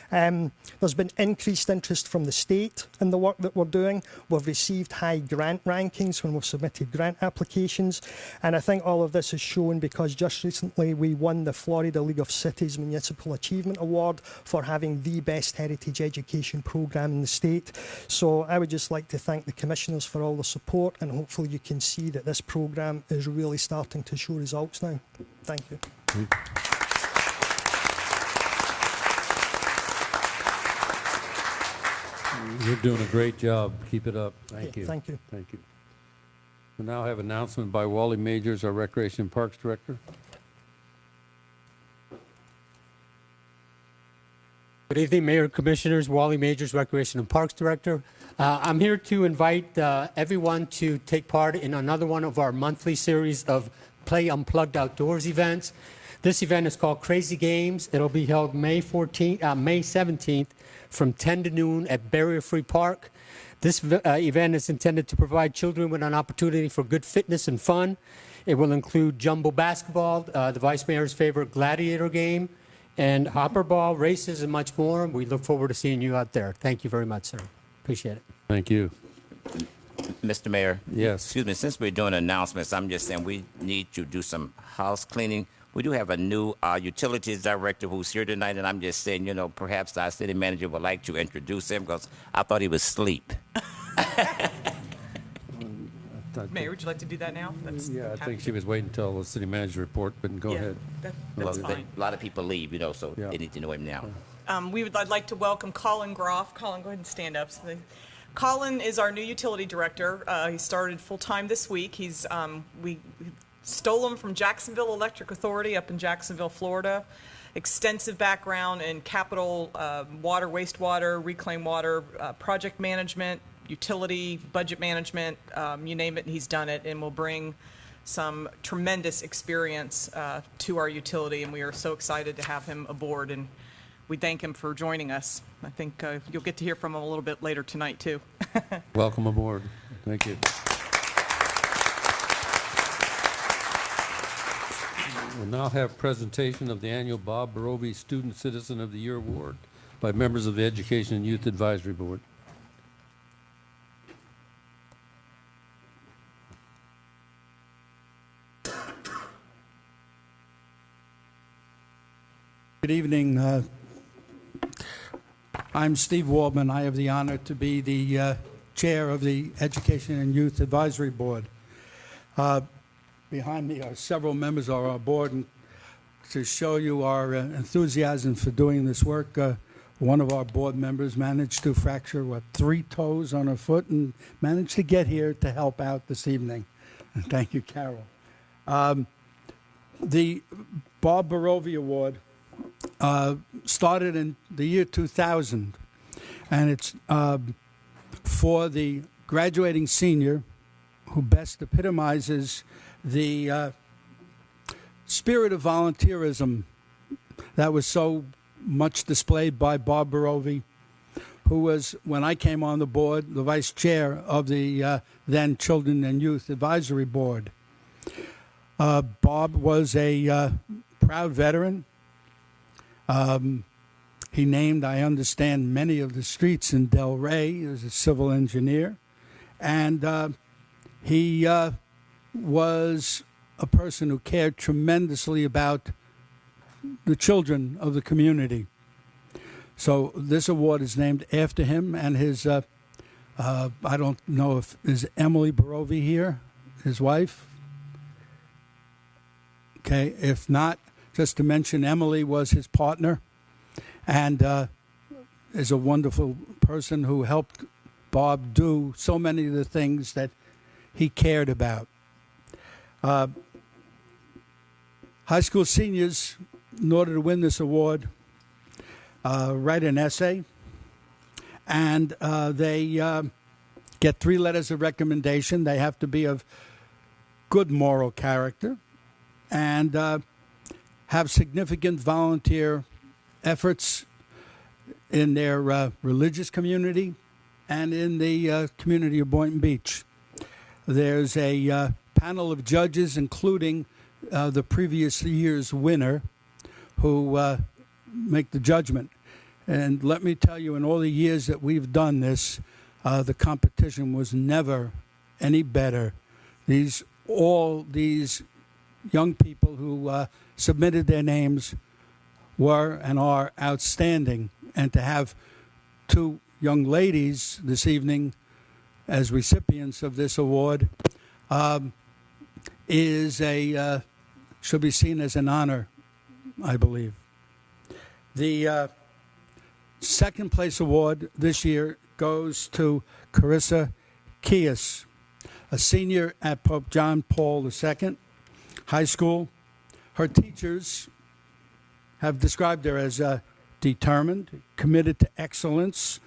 Speaker 10: There's been increased interest from the state in the work that we're doing. We've received high grant rankings when we've submitted grant applications, and I think all of this is shown because just recently we won the Florida League of Cities Municipal Achievement Award for having the best heritage education programme in the state. So I would just like to thank the commissioners for all the support, and hopefully you can see that this programme is really starting to show results now. Thank you.
Speaker 1: You're doing a great job. Keep it up. Thank you.
Speaker 10: Thank you.
Speaker 1: Thank you. We now have an announcement by Wally Majors, our Recreation and Parks Director.
Speaker 11: Good evening, Mayor, Commissioners. Wally Majors, Recreation and Parks Director. I'm here to invite everyone to take part in another one of our monthly series of Play Unplugged Outdoors events. This event is called Crazy Games. It'll be held May 17th from 10 to noon at Barrier Free Park. This event is intended to provide children with an opportunity for good fitness and fun. It will include jumbo basketball, the Vice Mayor's favorite gladiator game, and hopper ball, races, and much more. We look forward to seeing you out there. Thank you very much, sir. Appreciate it.
Speaker 1: Thank you.
Speaker 2: Mr. Mayor?
Speaker 1: Yes.
Speaker 2: Excuse me, since we're doing announcements, I'm just saying we need to do some house cleaning. We do have a new utilities director who's here tonight, and I'm just saying, you know, perhaps our city manager would like to introduce him because I thought he was asleep.
Speaker 12: Mayor, would you like to do that now?
Speaker 1: Yeah, I think she was waiting until the city manager report, but go ahead.
Speaker 12: That's fine.
Speaker 2: A lot of people leave, you know, so
Speaker 1: Yeah.
Speaker 2: they need to know him now.
Speaker 12: I'd like to welcome Colin Groff. Colin, go ahead and stand up. Colin is our new utility director. He started full-time this week. We stole him from Jacksonville Electric Authority up in Jacksonville, Florida. Extensive background in capital, water, wastewater, reclaimed water, project management, utility, budget management, you name it, he's done it, and will bring some tremendous experience to our utility, and we are so excited to have him aboard, and we thank him for joining us. I think you'll get to hear from him a little bit later tonight, too.
Speaker 1: Welcome aboard. Thank you. We'll now have presentation of the annual Bob Barovi Student Citizen of the Year Award by members of the Education and Youth Advisory Board.
Speaker 13: Good evening. I'm Steve Waldman. I have the honor to be the chair of the Education and Youth Advisory Board. Behind me are several members of our board, and to show you our enthusiasm for doing this work, one of our board members managed to fracture, 3 toes on her foot and managed to get here to help out this evening. Thank you, Carol. The Bob Barovi Award started in the year 2000, and it's for the graduating senior who best epitomizes the spirit of volunteerism that was so much displayed by Bob Barovi, who was, when I came on the board, the vice chair of the then Children and Youth Advisory Board. Bob was a proud veteran. He named, I understand, many of the streets in Delray as a civil engineer. And he was a person who cared tremendously about the children of the community. So this award is named after him and his, I don't know if, is Emily Barovi here, his wife? Okay, if not, just to mention, Emily was his partner and is a wonderful person who helped Bob do so many of the things that he cared about. High school seniors, in order to win this award, write an essay, and they get 3 letters of recommendation. They have to be of good moral character and have significant volunteer efforts in their religious community and in the community of Boynton Beach. There's a panel of judges, including the previous year's winner, who make the judgment. And let me tell you, in all the years that we've done this, the competition was never any better. All these young people who submitted their names were and are outstanding. And to have 2 young ladies this evening as recipients of this award should be seen as an honor, I believe. The second place award this year goes to Carissa Kias, a senior at Pope John Paul II High School. Her teachers have described her as determined, committed to excellence,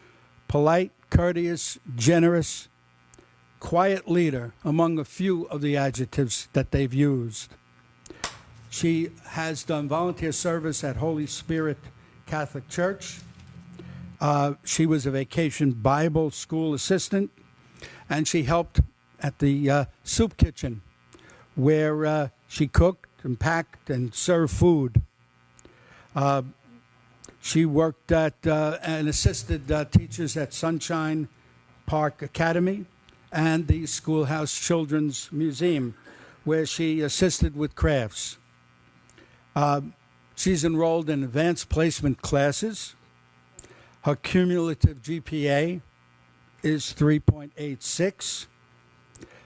Speaker 13: polite, courteous, generous, quiet leader, among a few of the adjectives that they've used. She has done volunteer service at Holy Spirit Catholic Church. She was a vacation Bible school assistant, and she helped at the soup kitchen, where she cooked and packed and served food. She worked at and assisted teachers at Sunshine Park Academy and the Schoolhouse Children's Museum, where she assisted with crafts. She's enrolled in advanced placement classes. Her cumulative GPA is 3.86.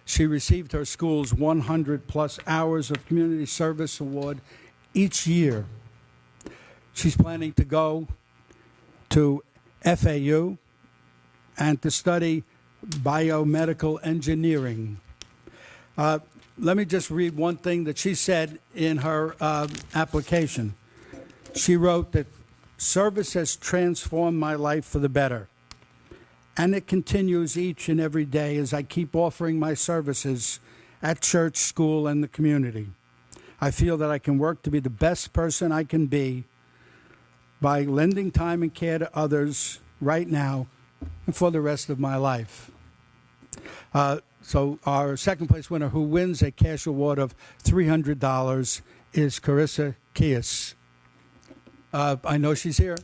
Speaker 13: She received her school's 100-plus hours of community service award each year. She's planning to go to FAU and to study biomedical engineering. Let me just read one thing that she said in her application. She wrote that service has transformed my life for the better, and it continues each and every day as I keep offering my services at church, school, and the community. I feel that I can work to be the best person I can be by lending time and care to others right now and for the rest of my life. So our second place winner, who wins a cash award of $300, is Carissa Kias. I know she's here.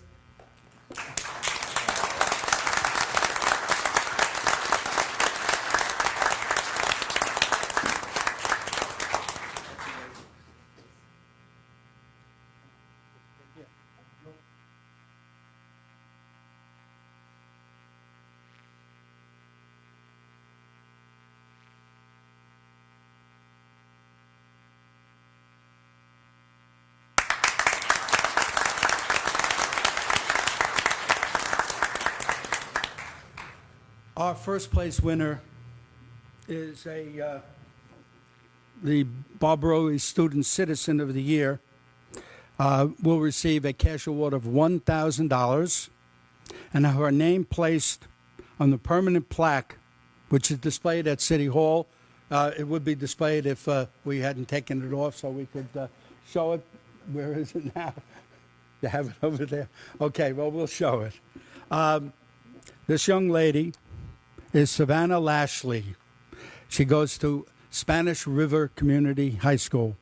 Speaker 13: Our first place winner is the Barbary Student Citizen of the Year. Will receive a cash award of $1,000 and have her name placed on the permanent plaque, which is displayed at City Hall. It would be displayed if we hadn't taken it off, so we could show it. Where is it now? You have it over there? Okay, well, we'll show it. This young lady is Savannah Lashley. She goes to Spanish River Community High School.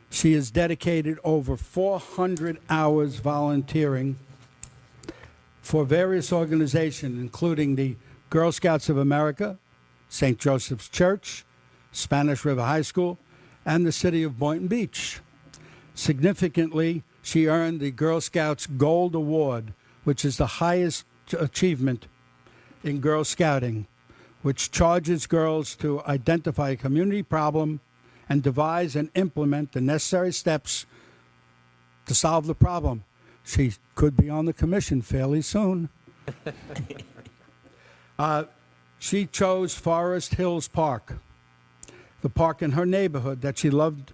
Speaker 13: She has dedicated over 400 hours volunteering for various organizations, including the Girl Scouts of America, St. Joseph's Church, Spanish River High School, and the city of Boynton Beach. Significantly, she earned the Girl Scouts Gold Award, which is the highest achievement in Girl Scouting, which charges girls to identify a community problem and devise and implement the necessary steps to solve the problem. She could be on the commission fairly soon. She chose Forest Hills Park, the park in her neighborhood that she loved,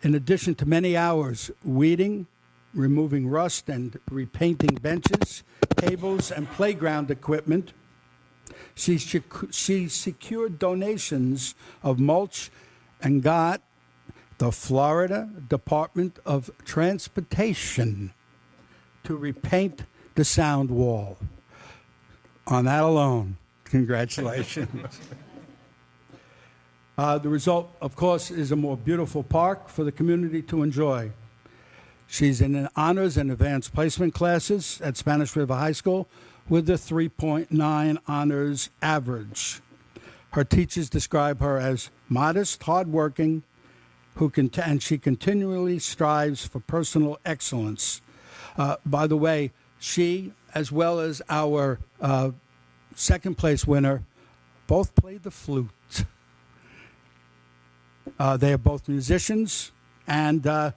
Speaker 13: in addition to many hours weeding, removing rust, and repainting benches, tables, and playground equipment. She secured donations of mulch and got the Florida Department of Transportation to repaint the sound wall. On that alone, congratulations. The result, of course, is a more beautiful park for the community to enjoy. She's in honors and advanced placement classes at Spanish River High School with a 3.9 honors average. Her teachers describe her as modest, hardworking, and she continually strives for personal excellence. By the way, she, as well as our second place winner, both played the flute. They are both musicians, and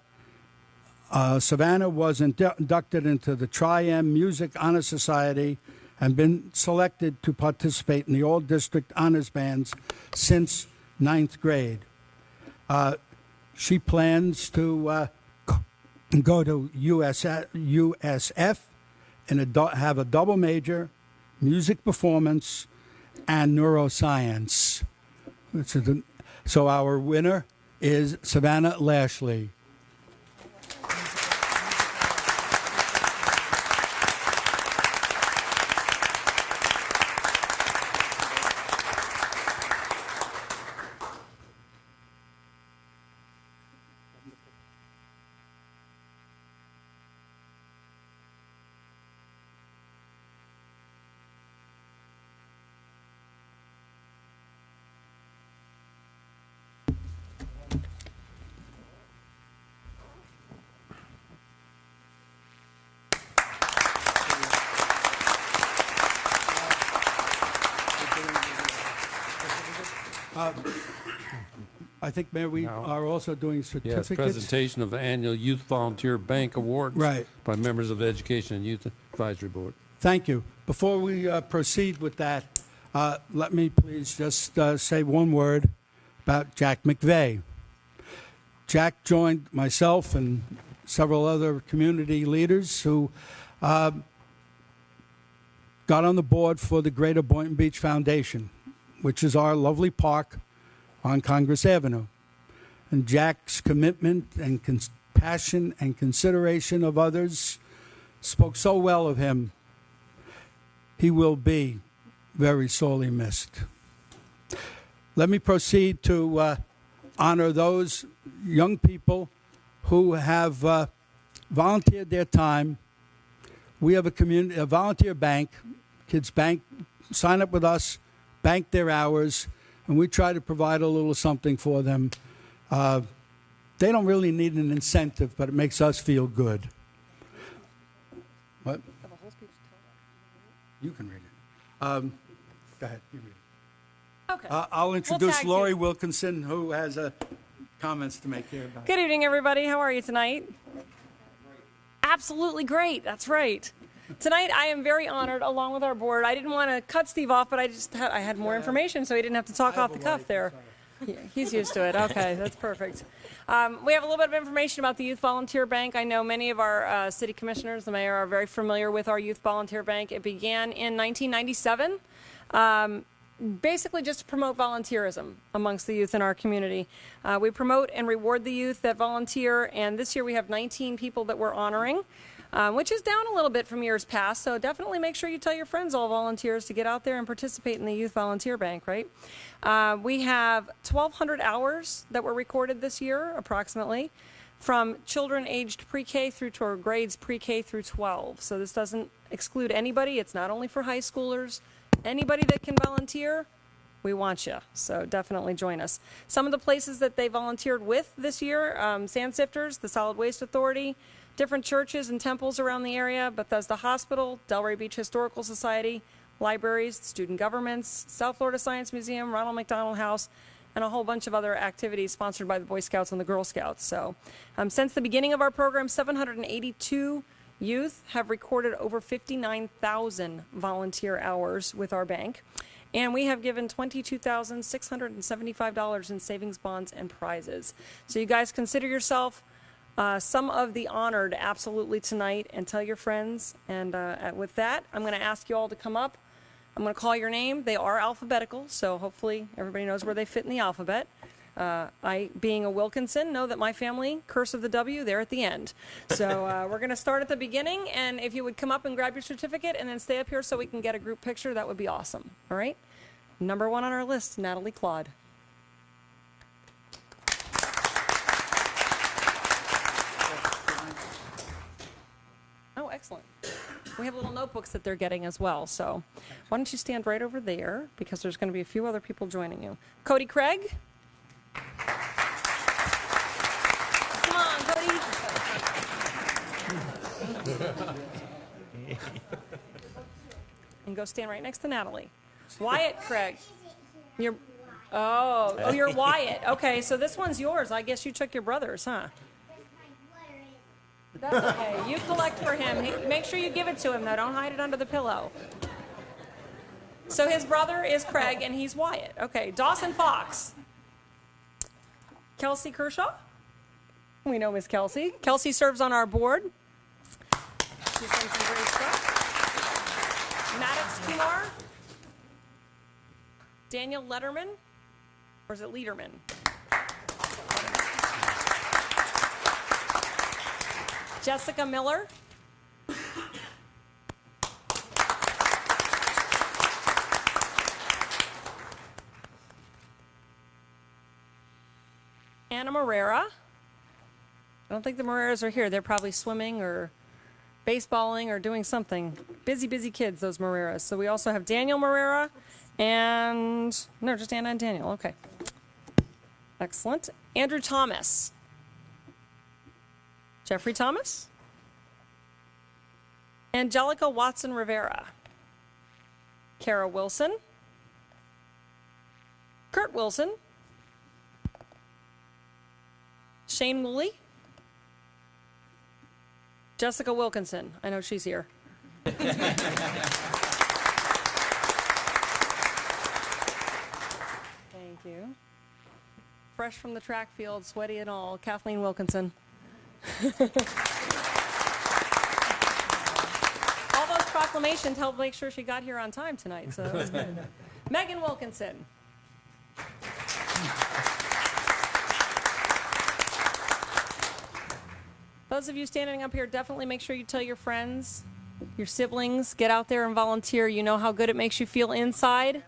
Speaker 13: Savannah was inducted into the Tri-M Music Honor Society and been selected to participate in the All-District Honors Bands since 9th grade. She plans to go to USF and have a double major, music performance, and neuroscience. So our winner is Savannah Lashley. I think, Mayor, we are also doing certificates.
Speaker 1: Yes, presentation of the annual Youth Volunteer Bank Awards
Speaker 13: Right.
Speaker 1: by members of the Education and Youth Advisory Board.
Speaker 13: Thank you. Before we proceed with that, let me please just say one word about Jack McVeigh. Jack joined myself and several other community leaders who got on the board for the Greater Boynton Beach Foundation, which is our lovely park on Congress Avenue. And Jack's commitment and compassion and consideration of others, spoke so well of him. He will be very sorely missed. Let me proceed to honor those young people who have volunteered their time. We have a volunteer bank. Kids bank, sign up with us, bank their hours, and we try to provide a little something for them. They don't really need an incentive, but it makes us feel good. What? You can read it. Go ahead, you read it.
Speaker 14: Okay.
Speaker 13: I'll introduce
Speaker 14: tag
Speaker 13: Lori
Speaker 14: team.
Speaker 13: Wilkinson, who has comments to make here. About
Speaker 14: Good evening, everybody. How are you tonight? Absolutely great. That's right. Tonight, I am very honored, along with our board. I didn't want to cut Steve off, but I had more information, so he didn't have to talk off the cuff there. Yeah, he's used to it. Okay, that's perfect. We have a little bit of information about the Youth Volunteer Bank. I know many of our city commissioners, the mayor, are very familiar with our Youth Volunteer Bank. It began in 1997, basically just to promote volunteerism amongst the youth in our community. We promote and reward the youth that volunteer, and this year we have 19 people that we're honoring. Which is down a little bit from years past, so definitely make sure you tell your friends, all volunteers, to get out there and participate in the Youth Volunteer Bank, right? We have 1,200 hours that were recorded this year, approximately, from children aged pre-K through to grades pre-K through 12. So this doesn't exclude anybody. It's not only for high schoolers. Anybody that can volunteer, we want you. So definitely join us. Some of the places that they volunteered with this year, Sand Sifters, the Solid Waste Authority, different churches and temples around the area, Bethesda Hospital, Delray Beach Historical Society, libraries, student governments, South Florida Science Museum, Ronald McDonald House, and a whole bunch of other activities sponsored by the Boy Scouts and the Girl Scouts. So since the beginning of our program, 782 youth have recorded over 59,000 volunteer hours with our bank. And we have given $22,675 in savings bonds and prizes. So you guys consider yourself some of the honored absolutely tonight, and tell your friends. And with that, I'm going to ask you all to come up. I'm going to call your name. They are alphabetical, so hopefully everybody knows where they fit in the alphabet. I, being a Wilkinson, know that my family, curse of the W, they're at the end. So we're going to start at the beginning, and if you would come up and grab your certificate and then stay up here so we can get a group picture, that would be awesome. All right? Number 1 on our list, Natalie Claude. Oh, excellent. We have little notebooks that they're getting as well. So why don't you stand right over there, because there's going to be a few other people joining you. Cody Craig. Come on, Cody. And go stand right next to Natalie. Wyatt Craig. You're Wyatt. Okay, so this one's yours. I guess you took your brother's, huh? That's okay. You collect for him. Make sure you give it to him, though. Don't hide it under the pillow. So his brother is Craig, and he's Wyatt. Okay, Dawson Fox. Kelsey Kershaw. We know Miss Kelsey. Kelsey serves on our board. She's done some great stuff. Maddox Kumar. Daniel Letterman. Or is it Lederman? Jessica Miller. Anna Morera. I don't think the Moreras are here. They're probably swimming or baseballing or doing something. Busy, busy kids, those Moreras. So we also have Daniel Morera and, no, just Anna and Daniel. Okay. Excellent. Andrew Thomas. Jeffrey Thomas. Angelica Watson Rivera. Kara Wilson. Kurt Wilson. Shane Woolley. Jessica Wilkinson. I know she's here. Thank you. Fresh from the track field, sweaty and all, Kathleen Wilkinson. All those proclamations helped make sure she got here on time tonight, so that was good. Megan Wilkinson. those of you standing up here, definitely make sure you tell your friends, your siblings, get out there and volunteer. You know how good it makes you feel inside.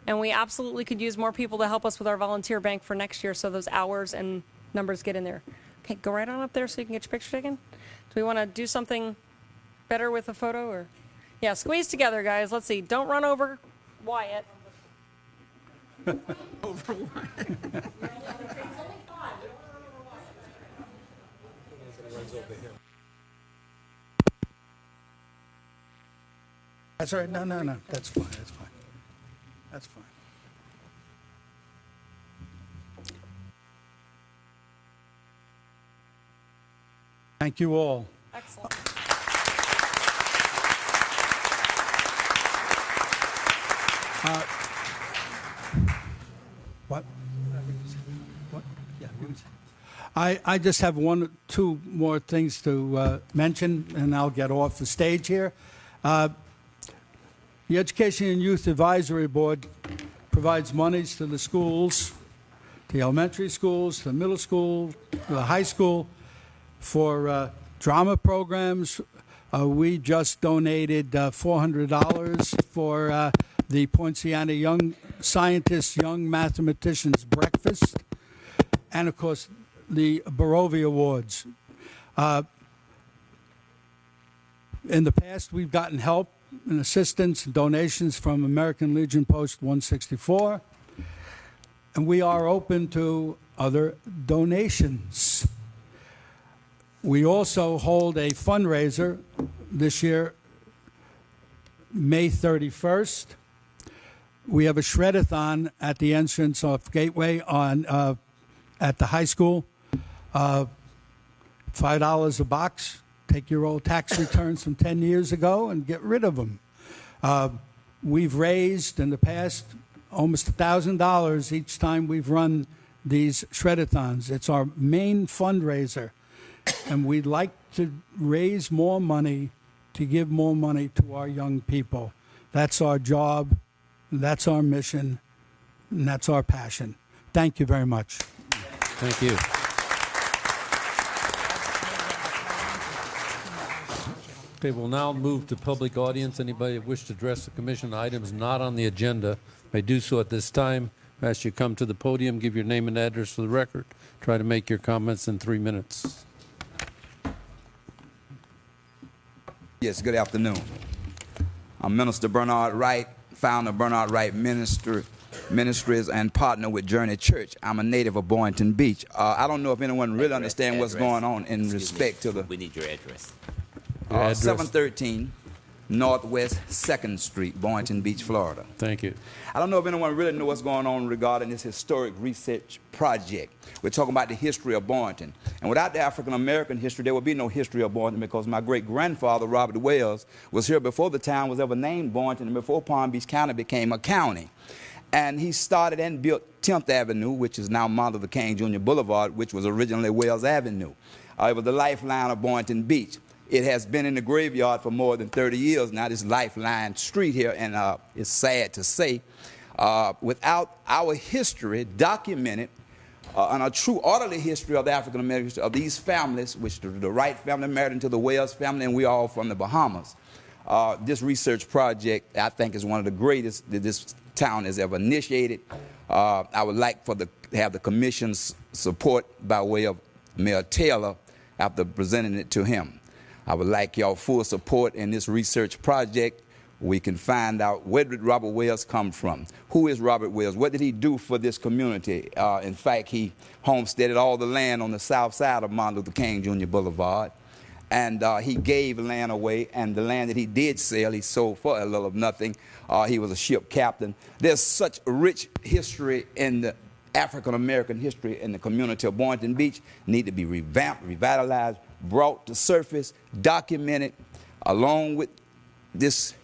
Speaker 14: And we absolutely could use more people to help us with our volunteer bank for next year so those hours and numbers get in there. Okay, go right on up there so you can get your picture taken. Do we want to do something better with a photo? Or yeah, squeeze together, guys. Let's see. Don't run over Wyatt.
Speaker 12: Over one.
Speaker 13: That's all right. No. That's fine. That's fine. Thank you all.
Speaker 14: Excellent.
Speaker 13: What? What? Yeah. I just have two more things to mention, and I'll get off the stage here. The Education and Youth Advisory Board provides monies to the schools, the elementary schools, the middle school, the high school, for drama programs. We just donated $400 for the Poinciana Young Scientists, Young Mathematicians Breakfast, and of course the Barovia Awards. In the past, we've gotten help and assistance and donations from American Legion Post 164, and we are open to other donations. We also hold a fundraiser this year, May 31st. We have a shred-a-thon at the entrance of Gateway at the high school. $5 a box. Take your old tax returns from 10 years ago and get rid of them. We've raised in the past almost $1,000 each time we've run these shred-a-thons. It's our main fundraiser, and we'd like to raise more money to give more money to our young people. That's our job, that's our mission, and that's our passion. Thank you very much.
Speaker 1: Thank you. Okay, we'll now move to public audience. Anybody who wish to address the commission on items not on the agenda may do so at this time. I ask you to come to the podium, give your name and address for the record. Try to make your comments in 3 minutes.
Speaker 15: Yes, good afternoon. I'm Minister Bernard Wright, founder of Bernard Wright Ministries and partner with Journey Church. I'm a native of Boynton Beach. I don't know if anyone really understands what's going on in respect to the...
Speaker 2: We need your address.
Speaker 15: 713 Northwest 2nd Street, Boynton Beach, Florida.
Speaker 1: Thank you.
Speaker 15: I don't know if anyone really knows what's going on regarding this historic research project. We're talking about the history of Boynton. And without the African-American history, there would be no history of Boynton, because my great-grandfather, Robert Wells, was here before the town was ever named Boynton and before Palm Beach County became a county. And he started and built 10th Avenue, which is now Martin Luther King Jr. Boulevard, which was originally Wells Avenue. It was the lifeline of Boynton Beach. It has been in the graveyard for more than 30 years now, this lifeline street here, and it's sad to say, without our history documented and a true orderly history of the African Americans, of these families, which the Wright family married into the Wells family, and we all from the Bahamas. This research project, I think, is one of the greatest that this town has ever initiated. I would like to have the commission's support by way of Mayor Taylor after presenting it to him. I would like y'all full support in this research project. We can find out, where did Robert Wells come from? Who is Robert Wells? What did he do for this community? In fact, he homesteaded all the land on the south side of Martin Luther King Jr. Boulevard. And he gave land away, and the land that he did sell, he sold for a little of nothing. He was a ship captain. There's such rich history in the African-American history in the community of Boynton Beach. Need to be revamped, revitalized, brought to surface, documented, along with this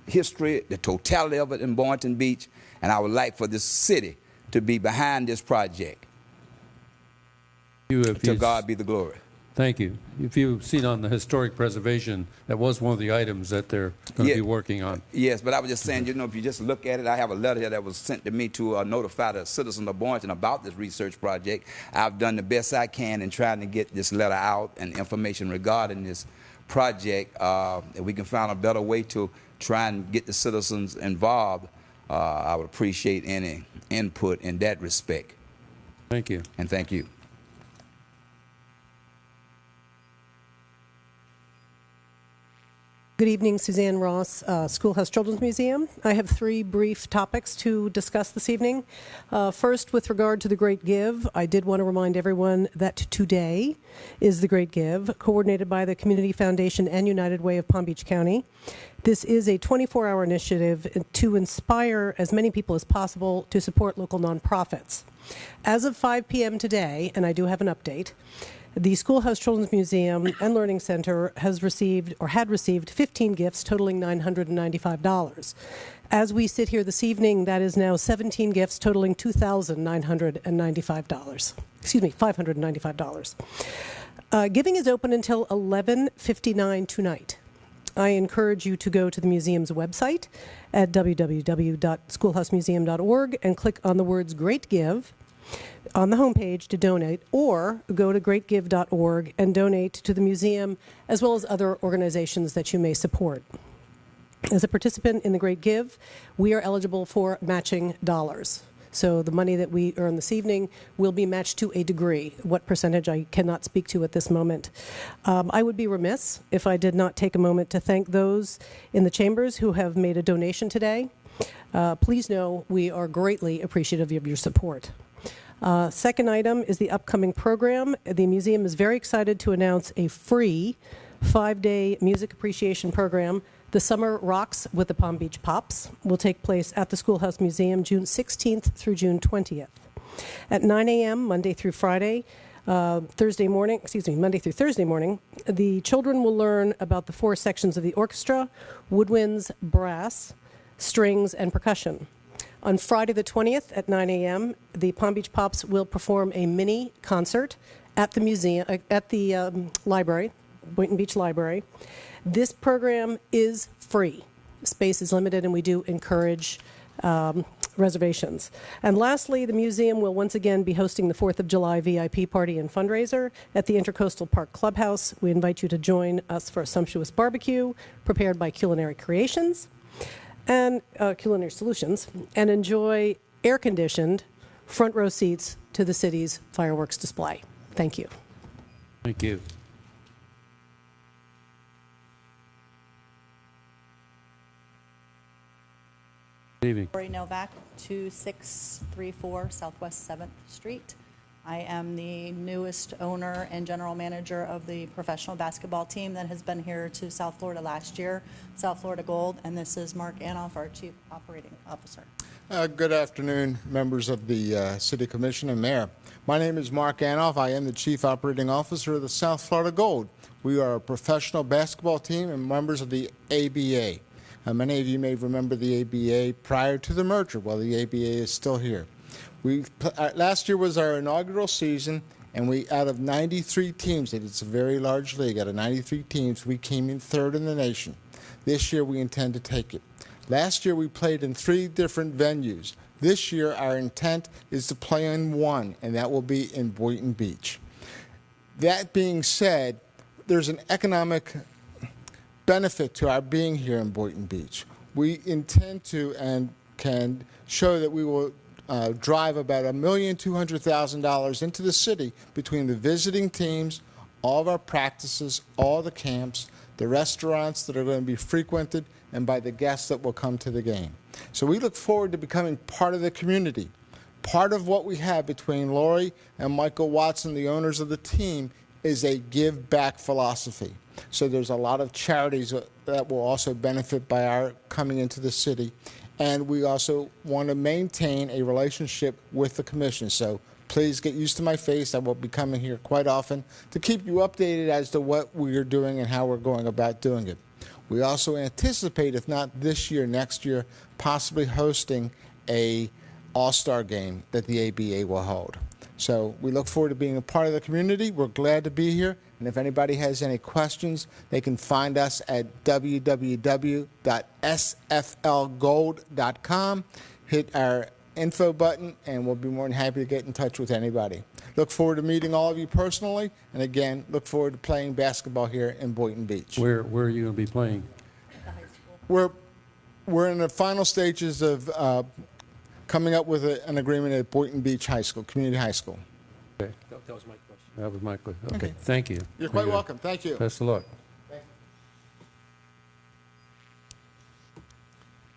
Speaker 15: history, the totality of it in Boynton Beach. And I would like for this city to be behind this project. To God be the glory.
Speaker 1: Thank you. If you've seen on the historic preservation, that was one of the items that they're going to be working on.
Speaker 15: Yes, but I was just saying, you know, if you just look at it, I have a letter here that was sent to me to notify the citizens of Boynton about this research project. I've done the best I can in trying to get this letter out and information regarding this project. If we can find a better way to try and get the citizens involved, I would appreciate any input in that respect.
Speaker 1: Thank you.
Speaker 15: And thank you.
Speaker 16: Good evening, Suzanne Ross, Schoolhouse Children's Museum. I have 3 brief topics to discuss this evening. First, with regard to the Great Give, I did want to remind everyone that today is the Great Give, coordinated by the Community Foundation and United Way of Palm Beach County. This is a 24-hour initiative to inspire as many people as possible to support local nonprofits. As of 5 p.m. today, and I do have an update, the Schoolhouse Children's Museum and Learning Center has received, or had received, 15 gifts totaling $995. As we sit here this evening, that is now 17 gifts totaling $2,995. Excuse me, $595. Giving is open until 11:59 tonight. I encourage you to go to the museum's website at www.schoolhousemuseum.org and click on the words Great Give on the homepage to donate, or go to greatgive.org and donate to the museum as well as other organizations that you may support. As a participant in the Great Give, we are eligible for matching dollars. So the money that we earn this evening will be matched to a degree. What percentage I cannot speak to at this moment. I would be remiss if I did not take a moment to thank those in the chambers who have made a donation today. Please know we are greatly appreciative of your support. Second item is the upcoming program. The museum is very excited to announce a free 5-day music appreciation program. The Summer Rocks with the Palm Beach Pops will take place at the Schoolhouse Museum June 16th through June 20th. At 9 a.m. Monday through Friday, Monday through Thursday morning, the children will learn about the 4 sections of the orchestra: woodwinds, brass, strings, and percussion. On Friday the 20th at 9 a.m., the Palm Beach Pops will perform a mini concert at the museum, at the library, Boynton Beach Library. This program is free. Space is limited, and we do encourage reservations. And lastly, the museum will once again be hosting the 4th of July VIP party and fundraiser at the Intercoastal Park Clubhouse. We invite you to join us for a sumptuous barbecue prepared by Culinary Creations and Culinary Solutions, and enjoy air-conditioned front row seats to the city's fireworks display. Thank you.
Speaker 1: Thank you. Good evening.
Speaker 17: Lori Novak, 2634 Southwest 7th Street. I am the newest owner and general manager of the professional basketball team that has been here to South Florida last year, South Florida Gold, and this is Mark Anoff, our Chief Operating Officer.
Speaker 18: Good afternoon, members of the City Commission and Mayor. My name is Mark Anoff. I am the Chief Operating Officer of the South Florida Gold. We are a professional basketball team and members of the ABA. Many of you may remember the ABA prior to the merger. Well, the ABA is still here. Last year was our inaugural season, and out of 93 teams, it's a very large league, out of 93 teams, we came in 3rd in the nation. This year we intend to take it. Last year we played in 3 different venues. This year our intent is to play in 1, and that will be in Boynton Beach. That being said, there's an economic benefit to our being here in Boynton Beach. We intend to and can show that we will drive about $1,200,000 into the city between the visiting teams, all of our practices, all the camps, the restaurants that are going to be frequented, and by the guests that will come to the game. So we look forward to becoming part of the community. Part of what we have between Lori and Michael Watson, the owners of the team, is a give back philosophy. So there's a lot of charities that will also benefit by our coming into the city. And we also want to maintain a relationship with the commission. So please get used to my face. I will be coming here quite often to keep you updated as to what we are doing and how we're going about doing it. We also anticipate, if not this year, next year, possibly hosting a all-star game that the ABA will hold. So we look forward to being a part of the community. We're glad to be here, And if anybody has any questions, they can find us at www.sflgold.com. Hit our info button, and we'll be more than happy to get in touch with anybody. Look forward to meeting all of you personally, and again, look forward to playing basketball here in Boynton Beach.
Speaker 1: Where are you going to be playing?
Speaker 18: We're in the final stages of coming up with an agreement at Boynton Beach High School, Community High School.
Speaker 1: Okay.
Speaker 5: That was my question.
Speaker 1: That was my question. Okay. Thank you.
Speaker 18: You're
Speaker 1: for
Speaker 18: quite
Speaker 1: your-
Speaker 18: welcome. Thank you.
Speaker 1: Best of luck.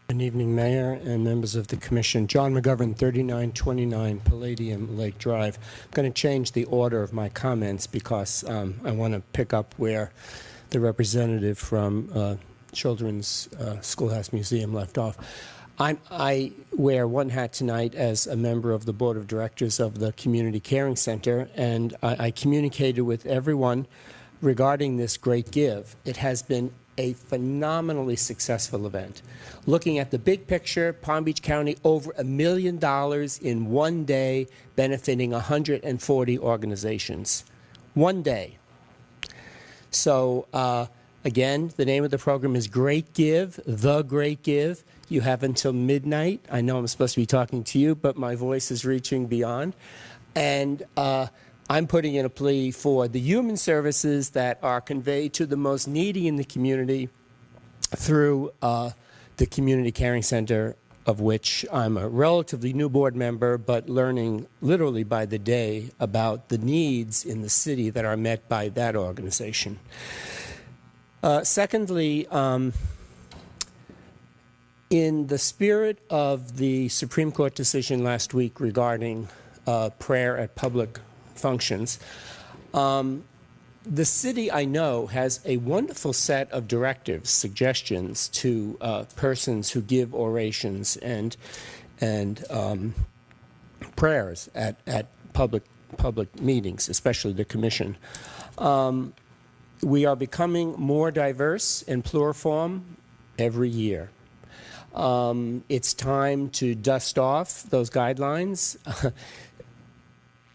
Speaker 19: Good evening, Mayor and members of the Commission. John McGovern, 3929 Palladium Lake Drive. I'm going to change the order of my comments because I want to pick up where the representative from Children's Schoolhouse Museum left off. I wear one hat tonight as a member of the Board of Directors of the Community Caring Center, and I communicated with everyone regarding this great give. It has been a phenomenally successful event. Looking at the big picture, Palm Beach County over $1 million in one day, benefiting 140 organizations. One day. So, again, the name of the program is Great Give, The Great Give. You have until midnight. I know I'm supposed to be talking to you, but my voice is reaching beyond. And I'm putting in a plea for the human services that are conveyed to the most needy in the community through the Community Caring Center, of which I'm a relatively new board member, but learning literally by the day about the needs in the city that are met by that organization. Secondly, in the spirit of the Supreme Court decision last week regarding prayer at public functions, the city, I know, has a wonderful set of directives, suggestions to persons who give orations and prayers at public meetings, especially the commission. We are becoming more diverse and pluriform every year. It's time to dust off those guidelines.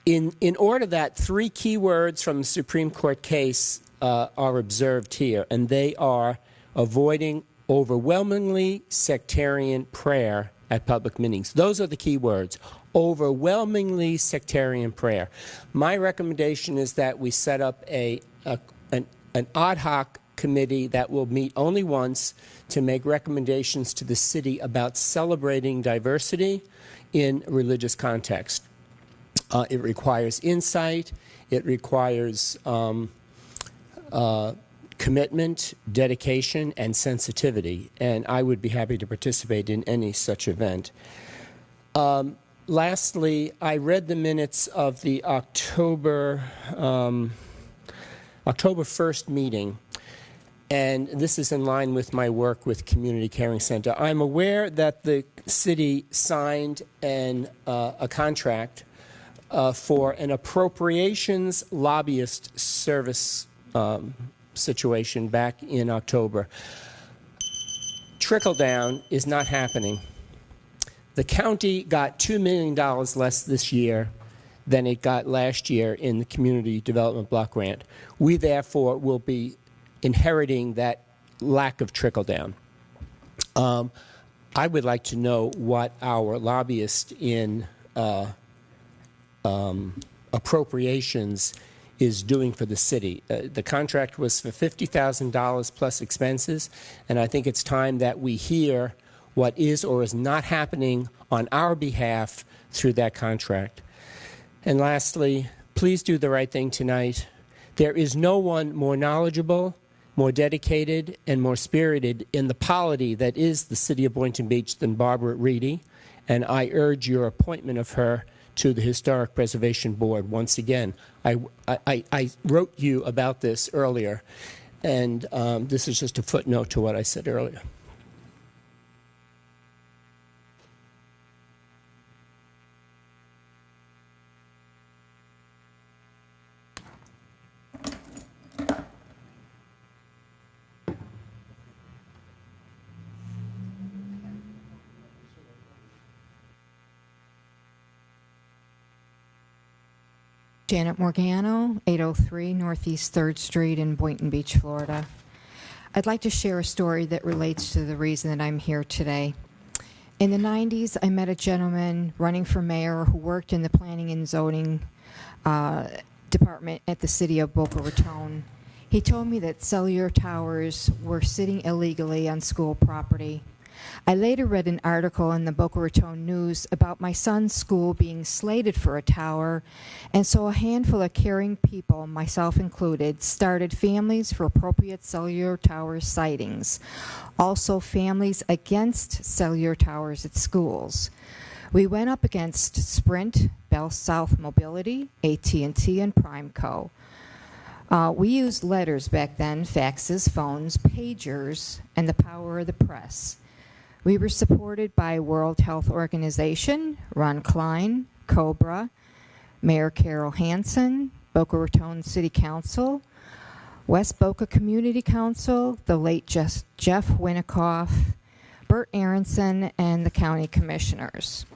Speaker 19: In order that three key words from the Supreme Court case are observed here, and they are avoiding overwhelmingly sectarian prayer at public meetings. Those are the key words, overwhelmingly sectarian prayer. My recommendation is that we set up an ad hoc committee that will meet only once to make recommendations to the city about celebrating diversity in religious context. It requires insight. It requires commitment, dedication, and sensitivity. And I would be happy to participate in any such event. Lastly, I read the minutes of the October 1st meeting. And this is in line with my work with Community Caring Center. I'm aware that the city signed a contract for an appropriations lobbyist service situation back in October. Trickle down is not happening. The county got $2 million less this year than it got last year in the Community Development Block Grant. We therefore will be inheriting that lack of trickle down. I would like to know what our lobbyist in appropriations is doing for the city. The contract was for $50,000 plus expenses, and I think it's time that we hear what is or is not happening on our behalf through that contract. And lastly, please do the right thing tonight. There is no one more knowledgeable, more dedicated, and more spirited in the polity that is the city of Boynton Beach than Barbara Reedy, and I urge your appointment of her to the Historic Preservation Board once again. I wrote you about this earlier, and this is just a footnote to what I said earlier.
Speaker 20: Janet Morgano, 803 Northeast 3rd Street in Boynton Beach, Florida. I'd like to share a story that relates to the reason that I'm here today. In the 90s, I met a gentleman running for mayor who worked in the planning and zoning department at the city of Boca Raton. He told me that cellular towers were sitting illegally on school property. I later read an article in the Boca Raton News about my son's school being slated for a tower, and so a handful of caring people, myself included, started Families for Appropriate Cellular Tower Sightings, also Families Against Cellular Towers at Schools. We went up against Sprint, Bell South Mobility, AT&T, and Primeco. We used letters back then, faxes, phones, pagers, and the power of the press. We were supported by World Health Organization, Ron Klein, Cobra, Mayor Carol Hansen, Boca Raton City Council, West Boca Community Council, the late Jeff Winnikoff, Bert Aronson, and the county commissioners.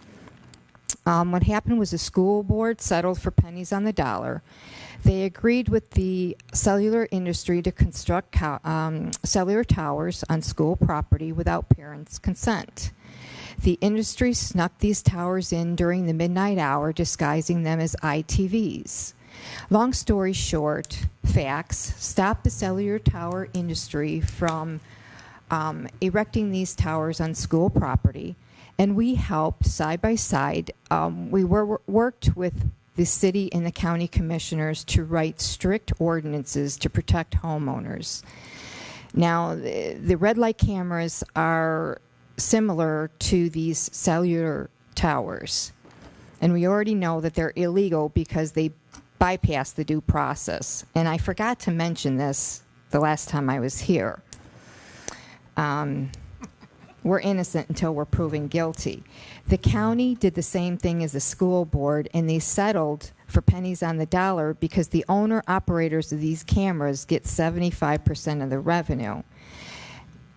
Speaker 20: What happened was the school board settled for pennies on the dollar. They agreed with the cellular industry to construct cellular towers on school property without parents' consent. The industry snuck these towers in during the midnight hour, disguising them as ITVs. Long story short, facts stopped the cellular tower industry from erecting these towers on school property, and we helped side by side. We worked with the city and the county commissioners to write strict ordinances to protect homeowners. Now, the red light cameras are similar to these cellular towers, and we already know that they're illegal because they bypass the due process. And I forgot to mention this the last time I was here. We're innocent until we're proven guilty. The county did the same thing as the school board, and they settled for pennies on the dollar because the owner-operators of these cameras get 75% of the revenue.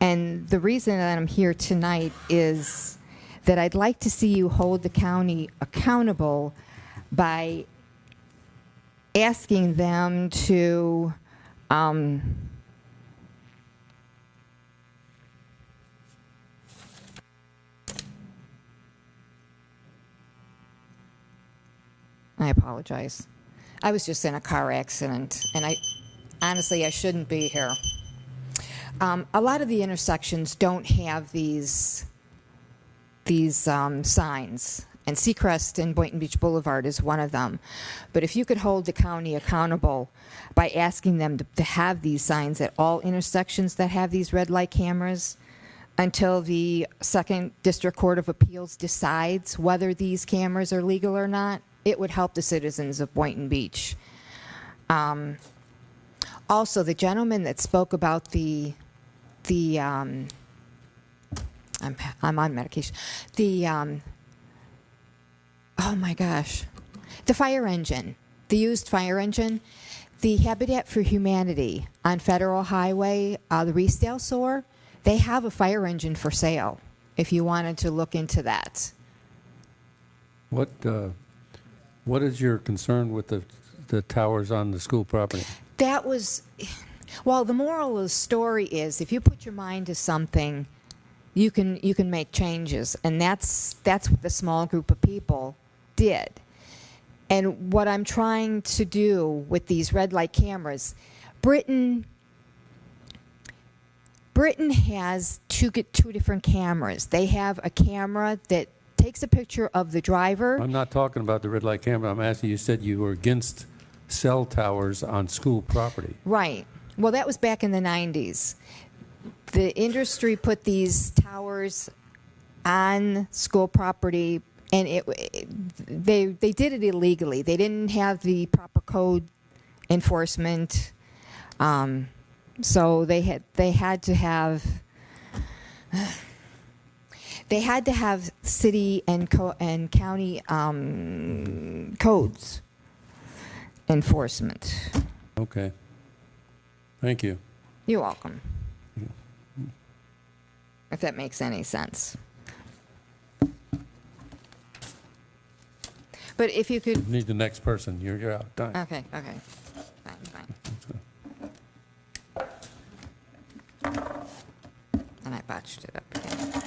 Speaker 20: And the reason that I'm here tonight is that I'd like to see you hold the county accountable by asking them to I apologize. I was just in a car accident, and honestly, I shouldn't be here. A lot of the intersections don't have these signs, and Seacrest and Boynton Beach Boulevard is one of them. But if you could hold the county accountable by asking them to have these signs at all intersections that have these red light cameras until the Second District Court of Appeals decides whether these cameras are legal or not, it would help the citizens of Boynton Beach. Also, the gentleman that spoke about I'm on medication. Oh my gosh, the fire engine, the used fire engine, the Habitat for Humanity on Federal Highway, the resale store, they have a fire engine for sale. If you wanted to look into that.
Speaker 1: What is your concern with the towers on the school property?
Speaker 20: That was, well, the moral of the story is if you put your mind to something, you can make changes, and that's what the small group of people did. And what I'm trying to do with these red light cameras, Britain has two different cameras. They have a camera that takes a picture of the driver.
Speaker 1: I'm not talking about the red light camera. I'm asking, you said you were against cell towers on school property.
Speaker 20: Right. Well, that was back in the 90s. The industry put these towers on school property, and they did it illegally. They didn't have the proper code enforcement, so they had to have city and county codes enforcement.
Speaker 1: Okay. Thank you.
Speaker 20: You're welcome. If that makes any sense. But if you could,
Speaker 1: Need the next person. You're out of time.
Speaker 20: okay, okay. Fine. And I botched it up again.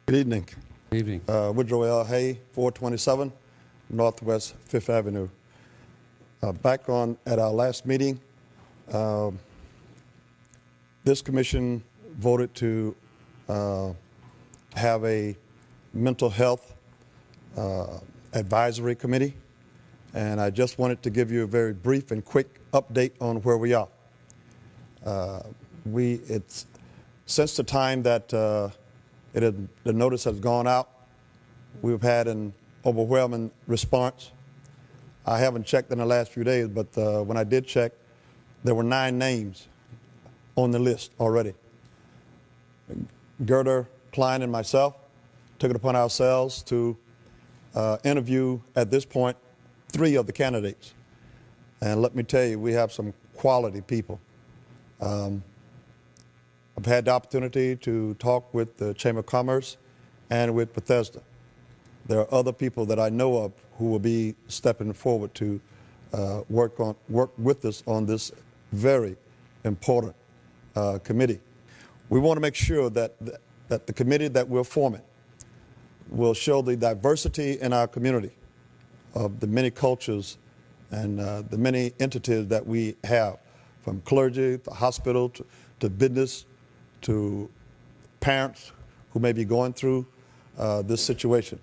Speaker 21: Good evening.
Speaker 1: Evening.
Speaker 21: Woodrow L. Hay, 427 Northwest 5th Avenue. Back on at our last meeting, this commission voted to have a mental health advisory committee, and I just wanted to give you a very brief and quick update on where we are. It's since the time that the notice has gone out, we've had an overwhelming response. I haven't checked in the last few days, but when I did check, there were 9 names on the list already. Gerda Klein and myself took it upon ourselves to interview, at this point, 3 of the candidates. And let me tell you, we have some quality people. I've had the opportunity to talk with the Chamber of Commerce and with Bethesda. There are other people that I know of who will be stepping forward to work with us on this very important committee. We want to make sure that the committee that we're forming will show the diversity in our community of the many cultures and the many entities that we have, from clergy to hospital to business to parents who may be going through this situation.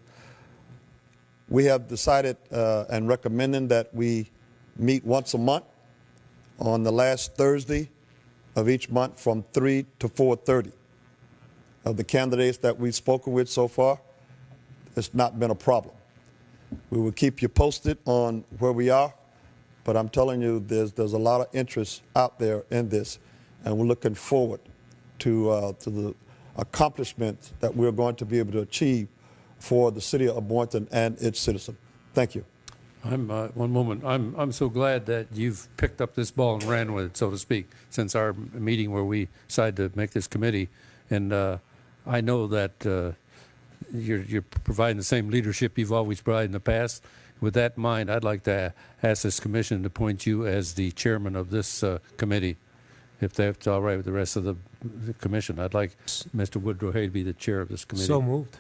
Speaker 21: We have decided and recommending that we meet once a month on the last Thursday of each month from 3 to 4:30. Of the candidates that we've spoken with so far, it's not been a problem. We will keep you posted on where we are, but I'm telling you, there's a lot of interest out there in this, and we're looking forward to the accomplishments that we're going to be able to achieve for the city of Boynton and its citizens. Thank you.
Speaker 1: One moment. I'm so glad that you've picked up this ball and ran with it, so to speak, since our meeting where we decided to make this committee. And I know that you're providing the same leadership you've always provided in the past. With that in mind, I'd like to ask this commission to appoint you as the chairman of this committee, if that's all right with the rest of the commission. I'd like Mr. Woodrow Hay to be the chair of this committee.
Speaker 5: So moved.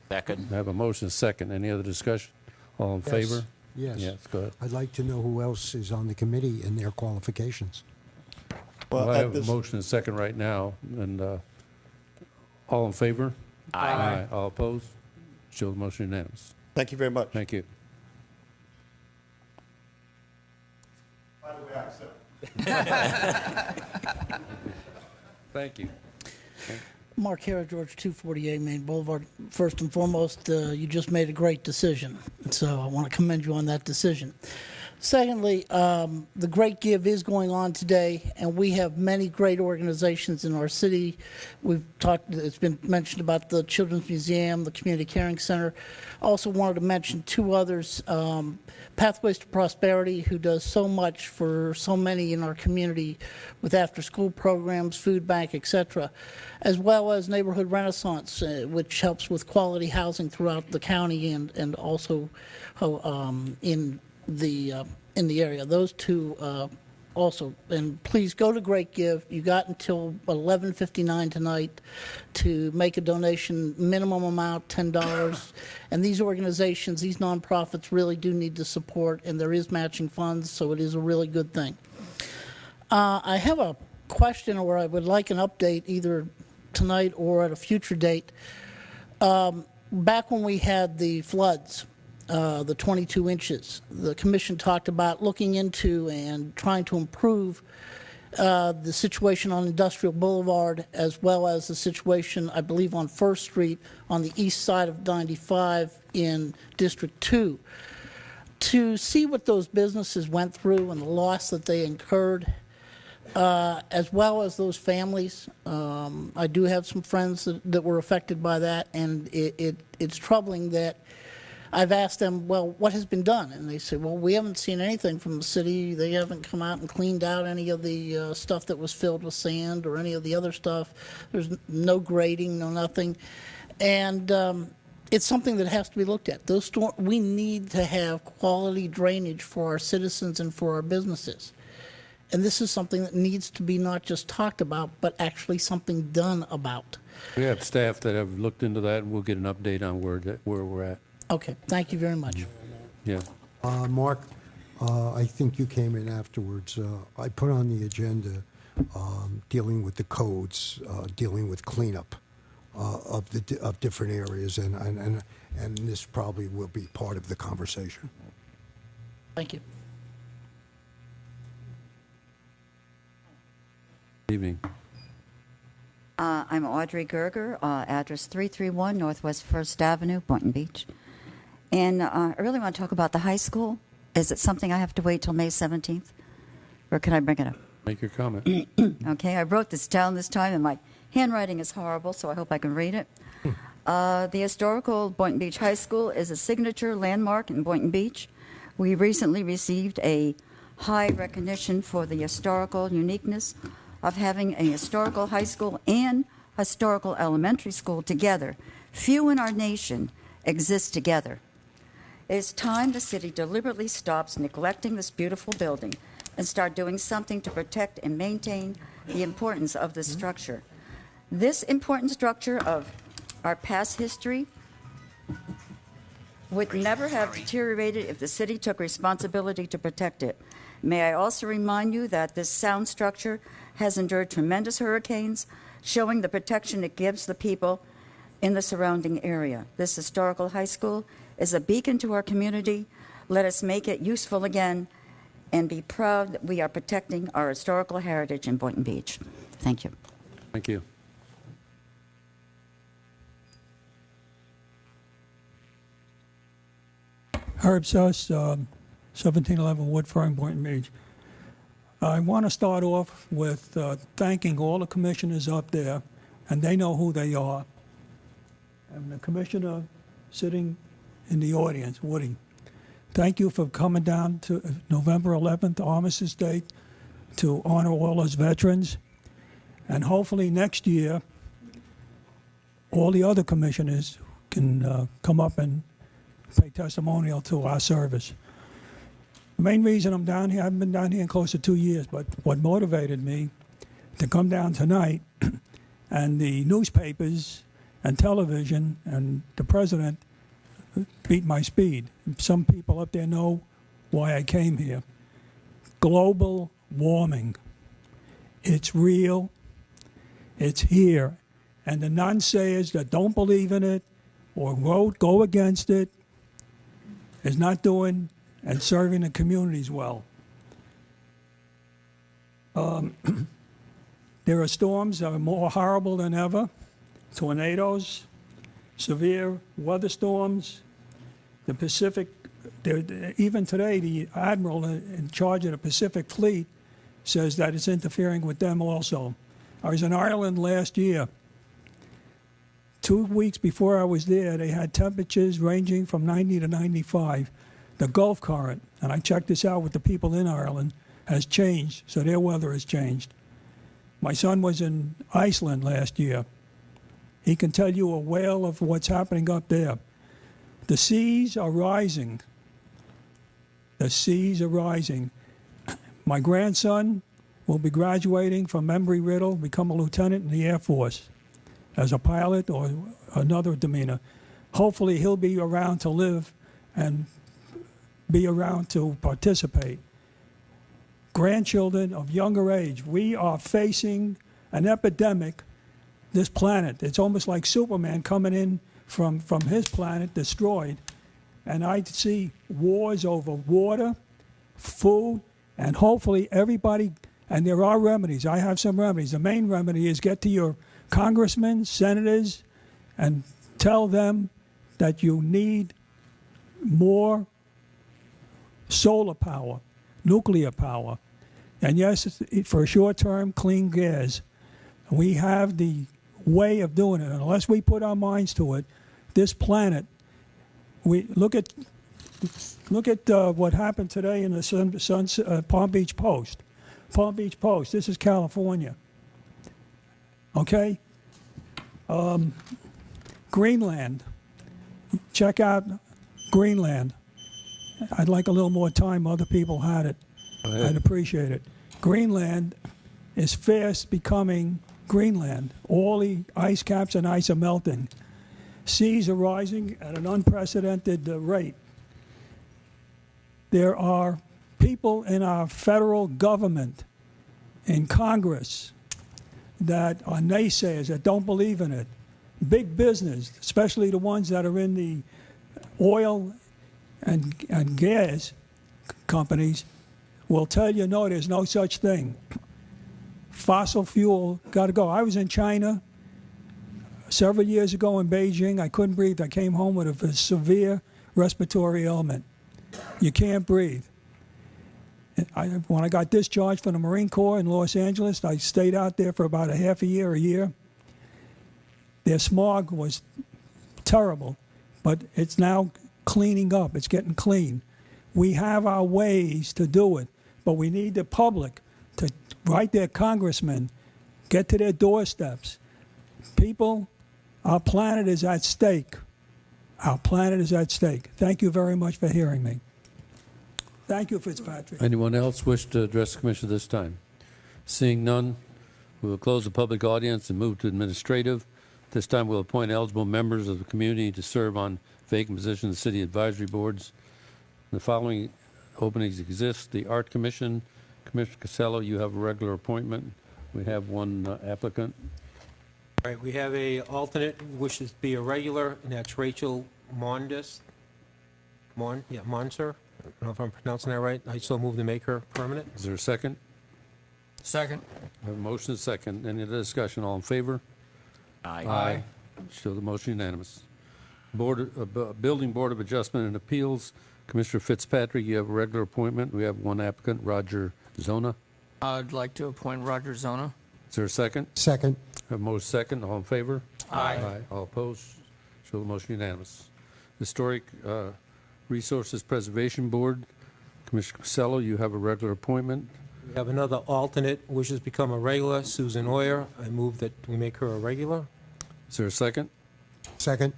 Speaker 2: Second.
Speaker 1: I have a motion, second. Any other discussion? All in favor?
Speaker 3: Yes.
Speaker 1: Yes, go ahead.
Speaker 3: I'd like to know who else is on the committee and their qualifications.
Speaker 1: Well, I have a motion and second right now, and all in favor? Aye. All opposed? Show the motion unanimous.
Speaker 21: Thank you very much.
Speaker 1: Thank you.
Speaker 21: By the way, I accept.
Speaker 1: Thank you.
Speaker 22: Mark Hara, George 248 Main Boulevard. First and foremost, you just made a great decision, so I want to commend you on that decision. Secondly, the Great Give is going on today, and we have many great organizations in our city. We've talked, it's been mentioned about the Children's Museum, the Community Caring Center. Also wanted to mention 2 others, Pathways to Prosperity, who does so much for so many in our community with after-school programs, food bank, etc., as well as Neighborhood Renaissance, which helps with quality housing throughout the county and also in the area. Those 2 also. And please go to Great Give. You got until 11:59 tonight to make a donation, minimum amount $10. And these organizations, these nonprofits really do need the support, and there is matching funds, so it is a really good thing. I have a question, or I would like an update either tonight or at a future date. Back when we had the floods, the 22 inches, the commission talked about looking into and trying to improve the situation on Industrial Boulevard, as well as the situation, I believe, on First Street on the east side of 95 in District 2. To see what those businesses went through and the loss that they incurred, as well as those families. I do have some friends that were affected by that, and it's troubling that I've asked them, well, what has been done? And they say, well, we haven't seen anything from the city. They haven't come out and cleaned out any of the stuff that was filled with sand or any of the other stuff. There's no grading, no nothing. And it's something that has to be looked at. We need to have quality drainage for our citizens and for our businesses. And this is something that needs to be not just talked about, but actually something done about.
Speaker 1: We have staff that have looked into that, and we'll get an update on where we're at.
Speaker 22: Okay, thank you very much.
Speaker 1: Yeah.
Speaker 3: Mark, I think you came in afterwards. I put on the agenda dealing with the codes, dealing with cleanup of different areas, and this probably will be part of the conversation.
Speaker 22: Thank you.
Speaker 1: Evening.
Speaker 4: I'm Audrey Gerger, address 331 Northwest 1st Avenue, Boynton Beach. And I really want to talk about the high school. Is it something I have to wait till May 17th? Or can I bring it up?
Speaker 1: Make your comment.
Speaker 4: Okay, I wrote this down this time, and my handwriting is horrible, so I hope I can read it. The historical Boynton Beach High School is a signature landmark in Boynton Beach. We recently received a high recognition for the historical uniqueness of having a historical high school and historical elementary school together. Few in our nation exist together. It is time the city deliberately stops neglecting this beautiful building and start doing something to protect and maintain the importance of this structure. This important structure of our past history would never have deteriorated if the city took responsibility to protect it. May I also remind you that this sound structure has endured tremendous hurricanes, showing the protection it gives the people in the surrounding area. This historical high school is a beacon to our community. Let us make it useful again and be proud that we are protecting our historical heritage in Boynton Beach. Thank you.
Speaker 1: Thank you.
Speaker 6: Herb Suss, 1711 Woodfern, Boynton Beach. I want to start off with thanking all the commissioners up there, and they know who they are. And the commissioner sitting in the audience, Woody, thank you for coming down to November 11th, Armistice Day, to honor all those veterans. And hopefully next year, all the other commissioners can come up and pay testimonial to our service. The main reason I'm down here, I haven't been down here in close to 2 years, but what motivated me to come down tonight, and the newspapers and television and the president beat my speed. Some people up there know why I came here. Global warming. It's real. It's here. And the naysayers that don't believe in it or go against it is not doing and serving the communities well. There are storms that are more horrible than ever. Tornadoes, severe weather storms, the Pacific. Even today, the admiral in charge of the Pacific Fleet says that it's interfering with them also. I was in Ireland last year. 2 weeks before I was there, they had temperatures ranging from 90 to 95. The Gulf current, and I checked this out with the people in Ireland, has changed, so their weather has changed. My son was in Iceland last year. He can tell you a wail of what's happening up there. The seas are rising. The seas are rising. My grandson will be graduating from Embry-Riddle, become a lieutenant in the Air Force as a pilot or another demeanor. Hopefully he'll be around to live and be around to participate. Grandchildren of younger age, we are facing an epidemic, this planet. It's almost like Superman coming in from his planet destroyed. And I see wars over water, food, and hopefully everybody, and there are remedies. I have some remedies. The main remedy is get to your congressmen, senators, and tell them that you need more solar power, nuclear power, and yes, for a short term, clean gas. We have the way of doing it. Unless we put our minds to it, this planet We look at what happened today in the Palm Beach Post. Palm Beach Post. This is California. Okay. Greenland. Check out Greenland. I'd like a little more time. Other people had it. I'd appreciate it. Greenland is fast becoming Greenland. All the ice caps and ice are melting. Seas are rising at an unprecedented rate. There are people in our federal government, in Congress, that are naysayers, that don't believe in it. Big business, especially the ones that are in the oil and gas companies, will tell you, no, there's no such thing. Fossil fuel, got to go. I was in China several years ago in Beijing. I couldn't breathe. I came home with a severe respiratory ailment. You can't breathe. When I got discharged from the Marine Corps in Los Angeles, I stayed out there for about a year. Their smog was terrible, but it's now cleaning up. It's getting clean. We have our ways to do it, but we need the public to write their congressmen, get to their doorsteps. People, our planet is at stake. Our planet is at stake. Thank you very much for hearing me. Thank you, Fitzpatrick.
Speaker 1: Anyone else wish to address the commission this time? Seeing none, we will close the public audience and move to administrative. This time we'll appoint eligible members of the community to serve on vacant positions in the city advisory boards. The following openings exist. The Art Commission, Commissioner Casello, you have a regular appointment. We have one applicant.
Speaker 5: All right, we have a alternate who wishes to be a regular, and that's Rachel Monser. I don't know if I'm pronouncing that right. I still move to make her permanent.
Speaker 1: Is there a second?
Speaker 7: Second.
Speaker 1: I have a motion and a second. Any other discussion? All in favor?
Speaker 2: Aye.
Speaker 1: Show the motion unanimous. Building Board of Adjustment and Appeals, Commissioner Fitzpatrick, you have a regular appointment. We have one applicant, Roger Zona.
Speaker 7: I'd like to appoint Roger Zona.
Speaker 1: Is there a second?
Speaker 3: Second.
Speaker 1: I have a motion second. All in favor?
Speaker 7: Aye.
Speaker 1: All opposed? Show the motion unanimous. Historic Resources Preservation Board, Commissioner Casello, you have a regular appointment.
Speaker 5: We have another alternate who wishes to become a regular, Susan Oyer. I move that we make her a regular.
Speaker 1: Is there a second?
Speaker 3: Second.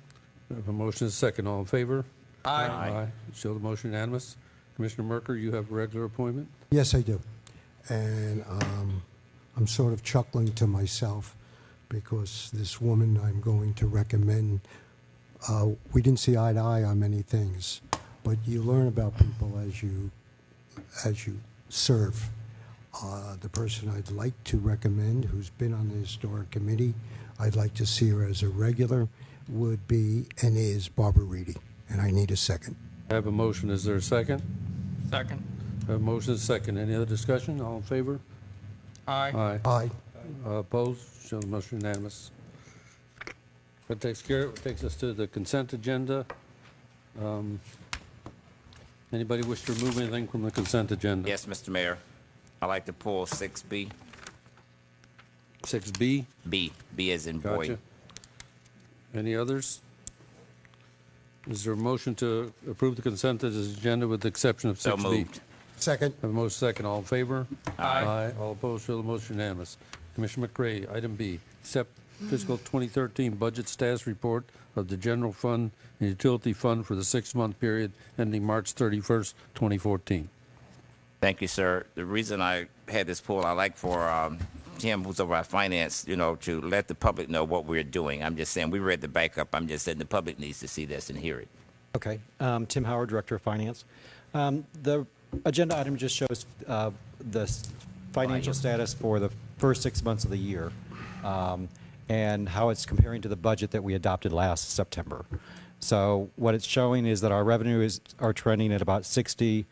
Speaker 1: I have a motion and a second. All in favor?
Speaker 7: Aye.
Speaker 1: Show the motion unanimous. Commissioner Merker, you have a regular appointment.
Speaker 3: Yes, I do. And I'm sort of chuckling to myself because this woman I'm going to recommend, we didn't see eye to eye on many things, but you learn about people as you serve. The person I'd like to recommend, who's been on the Historic Committee, I'd like to see her as a regular, would be and is Barbara Reedy. And I need a second.
Speaker 1: I have a motion. Is there a second?
Speaker 7: Second.
Speaker 1: I have a motion and a second. Any other discussion? All in favor?
Speaker 7: Aye.
Speaker 3: Aye.
Speaker 1: Opposed? Show the motion unanimous. That takes us to the consent agenda. Anybody wish to remove anything from the consent agenda?
Speaker 2: Yes, Mr. Mayor. I'd like to pull 6B.
Speaker 1: 6B?
Speaker 2: B as in boy.
Speaker 1: Gotcha. Any others? Is there a motion to approve the consent agenda with the exception of 6B?
Speaker 2: So moved.
Speaker 3: Second.
Speaker 1: Have a motion second. All in favor?
Speaker 2: Aye.
Speaker 1: All opposed? Show the motion unanimous. Commissioner McRae, item B, accept fiscal 2013 budget status report of the general fund and utility fund for the 6-month period ending March 31st, 2014.
Speaker 2: Thank you, sir. The reason I had this pull, I like for Tim, who's over our finance, to let the public know what we're doing. I'm just saying, we read the backup. I'm just saying the public needs to see this and hear it.
Speaker 8: Okay. Tim Howard, Director of Finance. The agenda item just shows the financial status for the first 6 months of the year and how it's comparing to the budget that we adopted last September. So what it's showing is that our revenues are trending at about 69%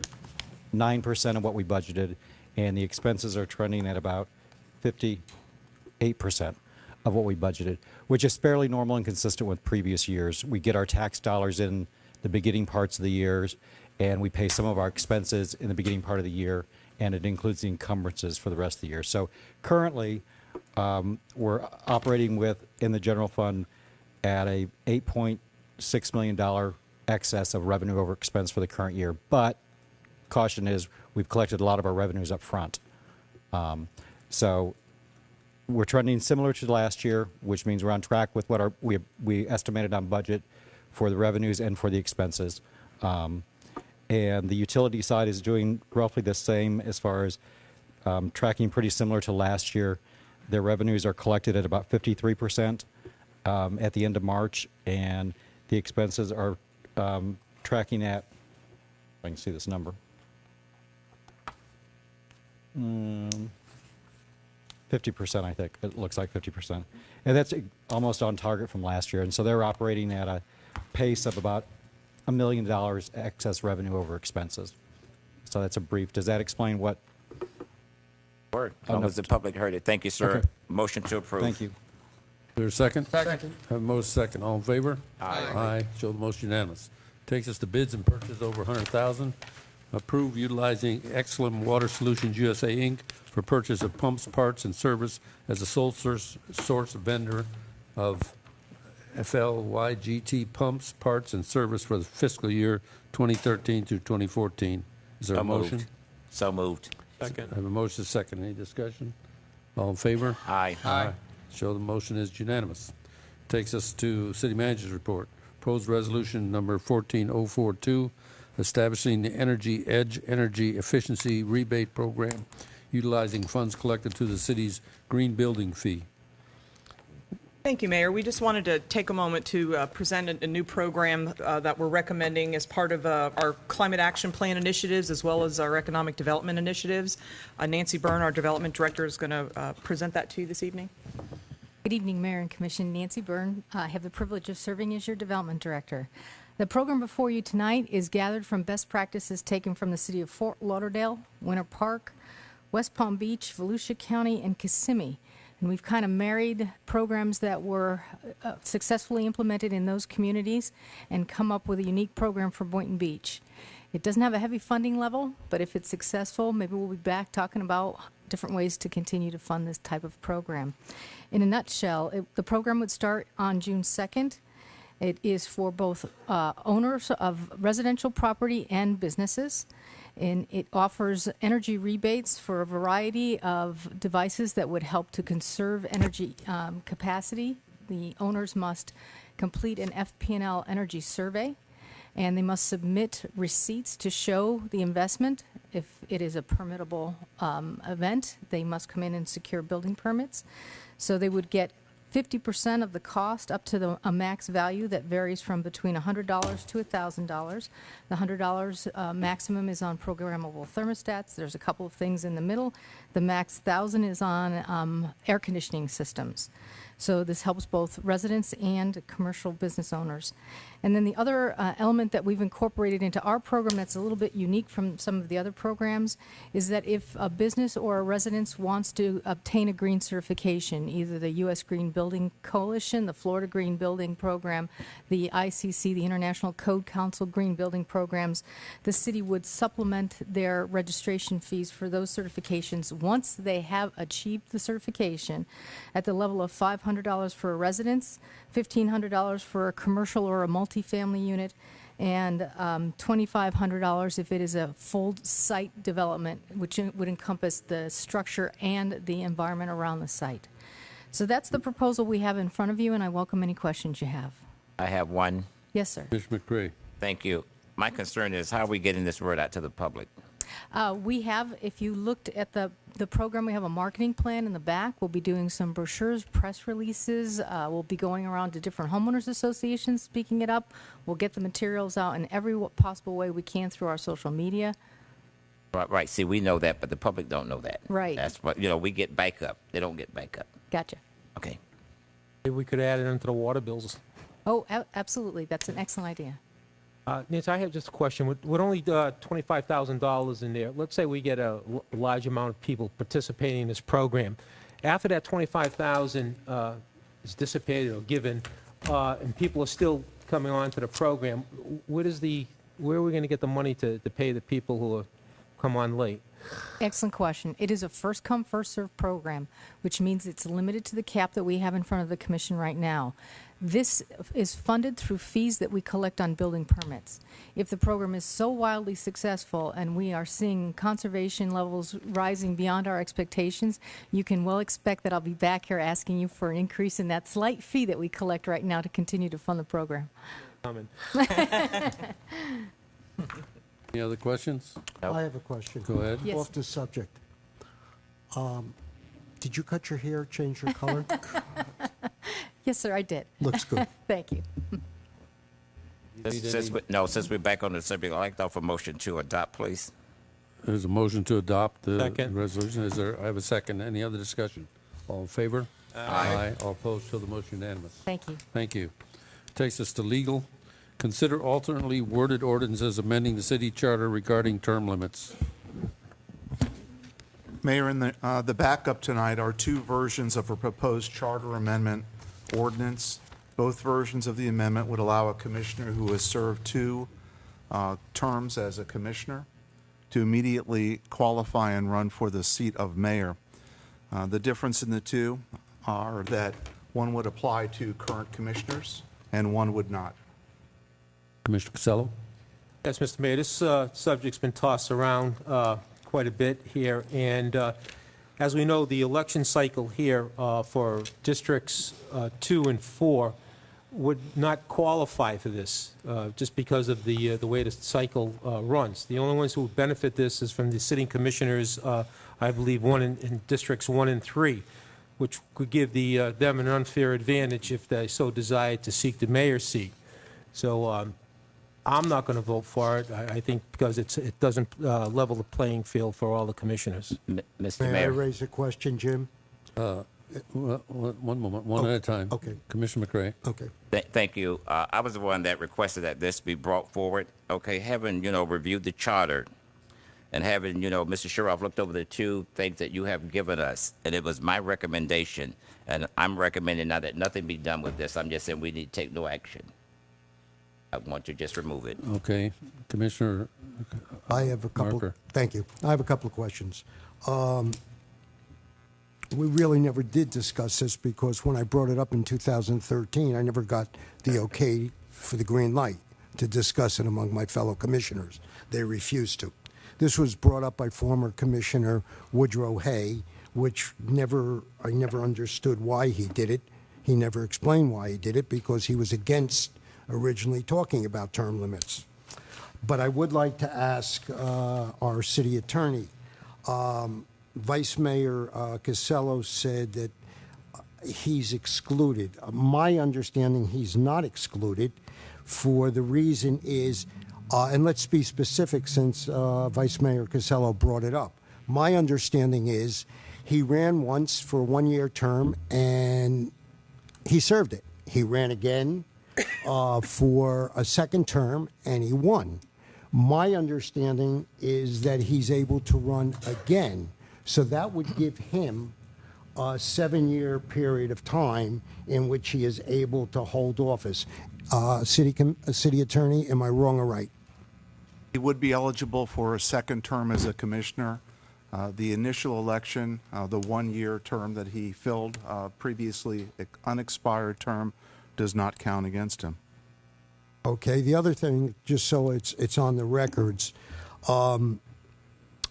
Speaker 8: of what we budgeted, and the expenses are trending at about 58% of what we budgeted, which is fairly normal and consistent with previous years. We get our tax dollars in the beginning parts of the years, and we pay some of our expenses in the beginning part of the year, and it includes the encumbrances for the rest of the year. So currently, we're operating in the general fund at a $8.6 million excess of revenue over expense for the current year. But caution is we've collected a lot of our revenues up front. So we're trending similar to last year, which means we're on track with what we estimated on budget for the revenues and for the expenses. And the utility side is doing roughly the same as far as tracking pretty similar to last year. Their revenues are collected at about 53% at the end of March, and the expenses are tracking at, if I can see this number, 50%, I think. It looks like 50%. And that's almost on target from last year. And so they're operating at a pace of about $1 million excess revenue over expenses. So that's a brief. Does that explain what?
Speaker 2: Word. As long as the public heard it. Thank you, sir.
Speaker 8: Okay.
Speaker 2: Motion to approve.
Speaker 8: Thank you.
Speaker 1: Is there a second?
Speaker 7: Second.
Speaker 1: Have a motion second. All in favor?
Speaker 2: Aye.
Speaker 1: Aye. Show the motion unanimous. Takes us to bids and purchase over 100,000. Approve utilizing Excellent Water Solutions USA, Inc. for purchase of pumps, parts, and service as a sole source vendor of FLYGT pumps, parts, and service for the fiscal year 2013 through 2014. Is there a
Speaker 2: So moved.
Speaker 1: motion?
Speaker 2: So moved.
Speaker 1: Second. I have a motion second. Any discussion? All in favor?
Speaker 2: Aye.
Speaker 1: Aye. Show the motion is unanimous. Takes us to City Manager's Report. Proposed Resolution Number 14042, establishing the Energy Edge Energy Efficiency Rebate Program, utilizing funds collected to the city's green building fee.
Speaker 12: Thank you, Mayor. We just wanted to take a moment to present a new program that we're recommending as part of our Climate Action Plan initiatives as well as our economic development initiatives. Nancy Byrne, our Development Director, is going to present that to you this evening.
Speaker 9: Good evening, Mayor and Commission. Nancy Byrne. I have the privilege of serving as your Development Director. The program before you tonight is gathered from best practices taken from the city of Fort Lauderdale, Winter Park, West Palm Beach, Volusia County, and Kissimmee. And we've kind of married programs that were successfully implemented in those communities and come up with a unique program for Boynton Beach. It doesn't have a heavy funding level, but if it's successful, maybe we'll be back talking about different ways to continue to fund this type of program. In a nutshell, the program would start on June 2nd. It is for both owners of residential property and businesses. And it offers energy rebates for a variety of devices that would help to conserve energy capacity. The owners must complete an FP&L energy survey, and they must submit receipts to show the investment. If it is a permittable event, they must come in and secure building permits. So they would get 50% of the cost up to a max value that varies from between $100 to $1,000. The $100 maximum is on programmable thermostats. There's a couple of things in the middle. The max 1,000 is on air conditioning systems. So this helps both residents and commercial business owners. And then the other element that we've incorporated into our program that's a little bit unique from some of the other programs is that if a business or a residence wants to obtain a green certification, either the U.S. Green Building Coalition, the Florida Green Building Program, the ICC, the International Code Council Green Building Programs, the city would supplement their registration fees for those certifications once they have achieved the certification at the level of $500 for a residence, $1,500 for a commercial or a multifamily unit, and $2,500 if it is a full site development, which would encompass the structure and the environment around the site. So that's the proposal we have in front of you, and I welcome any questions you have.
Speaker 2: I have one.
Speaker 9: Yes, sir.
Speaker 1: Commissioner McCray.
Speaker 2: Thank you. My concern is how are we getting this word out to the public?
Speaker 9: We have, if you looked at the program, we have a marketing plan in the back. We'll be doing some brochures, press releases. We'll be going around to different homeowners associations, speaking it up. We'll get the materials out in every possible way we can through our social media.
Speaker 2: Right. See, we know that, but the public don't know that.
Speaker 9: Right.
Speaker 2: That's what, we get backup. They don't get backup.
Speaker 9: Gotcha.
Speaker 2: Okay.
Speaker 5: Maybe we could add it into the water bills.
Speaker 9: Oh, absolutely. That's an excellent idea.
Speaker 5: Nancy, I have just a question. With only $25,000 in there, let's say we get a large amount of people participating in this program. After that $25,000 is dissipated or given, and people are still coming on to the program, where are we going to get the money to pay the people who are come on late?
Speaker 9: Excellent question. It is a first come, first served program, which means it's limited to the cap that we have in front of the commission right now. This is funded through fees that we collect on building permits. If the program is so wildly successful and we are seeing conservation levels rising beyond our expectations, you can well expect that I'll be back here asking you for an increase in that slight fee that we collect right now to continue to fund the program.
Speaker 1: Any other questions?
Speaker 3: I have a question.
Speaker 1: Go ahead.
Speaker 9: Yes.
Speaker 3: Off the subject. Did you cut your hair, change your color?
Speaker 9: Yes, sir, I did.
Speaker 3: Looks good.
Speaker 9: Thank you.
Speaker 2: Since we're back on the subject, I'd like to offer a motion to adopt, please.
Speaker 1: There's a motion to adopt the
Speaker 5: Second.
Speaker 1: resolution. I have a second. Any other discussion? All in favor? Aye. All opposed? So the motion unanimous.
Speaker 9: Thank you.
Speaker 1: Thank you. Takes us to legal. Consider alternately worded ordinances amending the city charter regarding term limits.
Speaker 10: Mayor, in the backup tonight are two versions of a proposed charter amendment ordinance. Both versions of the amendment would allow a commissioner who has served two terms as a commissioner to immediately qualify and run for the seat of mayor. The difference in the two are that one would apply to current commissioners and one would not.
Speaker 1: Commissioner Casello?
Speaker 5: Yes, Mr. Mayor, this subject's been tossed around quite a bit here, and as we know, the election cycle here for districts 2 and 4 would not qualify for this, just because of the way the cycle runs. The only ones who would benefit this is from the sitting commissioners, I believe, in districts 1 and 3, which could give them an unfair advantage if they so desired to seek the mayor's seat. So I'm not going to vote for it. I think because it doesn't level the playing field for all the commissioners.
Speaker 2: Mr.
Speaker 3: May I
Speaker 2: Mayor.
Speaker 3: raise a question, Jim?
Speaker 1: One moment, one at a time.
Speaker 3: Okay.
Speaker 1: Commissioner McCray.
Speaker 3: Okay.
Speaker 2: Thank you. I was the one that requested that this be brought forward. Okay, having, reviewed the charter and having, Mr. Sherroff looked over the two things that you have given us, and it was my recommendation, and I'm recommending now that nothing be done with this. I'm just saying we need to take no action. I want to just remove it.
Speaker 1: Okay. Commissioner
Speaker 3: I have a couple.
Speaker 1: Marker.
Speaker 3: Thank you. I have a couple of questions. We really never did discuss this because when I brought it up in 2013, I never got the okay for the green light to discuss it among my fellow commissioners. They refused to. This was brought up by former Commissioner Woodrow Hay, which I never understood why he did it. He never explained why he did it because he was against originally talking about term limits. But I would like to ask our city attorney, Vice Mayor Casello said that he's excluded. My understanding, he's not excluded for the reason is, and let's be specific since Vice Mayor Casello brought it up. My understanding is he ran once for a one-year term and he served it. He ran again for a second term and he won. My understanding is that he's able to run again. So that would give him a 7-year period of time in which he is able to hold office. City Attorney, am I wrong or right?
Speaker 10: He would be eligible for a second term as a commissioner. The initial election, the one-year term that he filled previously, unexpired term, does not count against him.
Speaker 3: Okay. The other thing, just so it's on the records,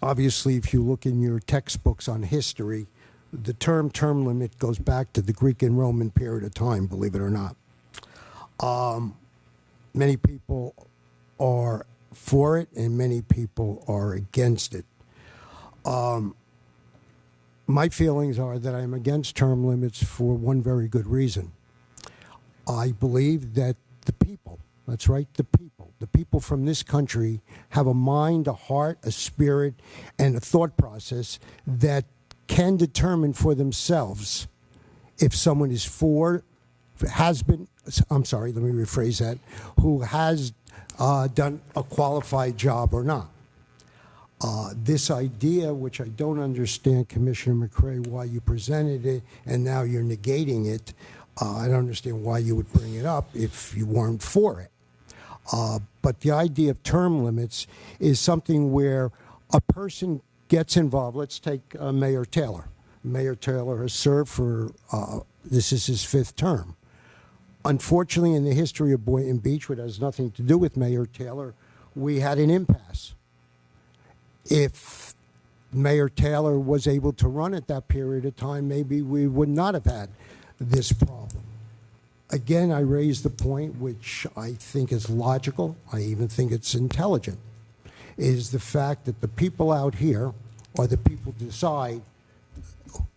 Speaker 3: obviously, if you look in your textbooks on history, the term limit goes back to the Greek and Roman period of time, believe it or not. Many people are for it and many people are against it. My feelings are that I'm against term limits for one very good reason. I believe that the people, that's right, the people from this country have a mind, a heart, a spirit, and a thought process that can determine for themselves if someone is for, has been, I'm sorry, let me rephrase that, who has done a qualified job or not. This idea, which I don't understand, Commissioner McCray, why you presented it and now you're negating it, I don't understand why you would bring it up if you weren't for it. But the idea of term limits is something where a person gets involved. Let's take Mayor Taylor. Mayor Taylor has served for, this is his 5th term. Unfortunately, in the history of Boynton Beach, which has nothing to do with Mayor Taylor, we had an impasse. If Mayor Taylor was able to run at that period of time, maybe we would not have had this problem. Again, I raise the point, which I think is logical, I even think it's intelligent, is the fact that the people out here are the people who decide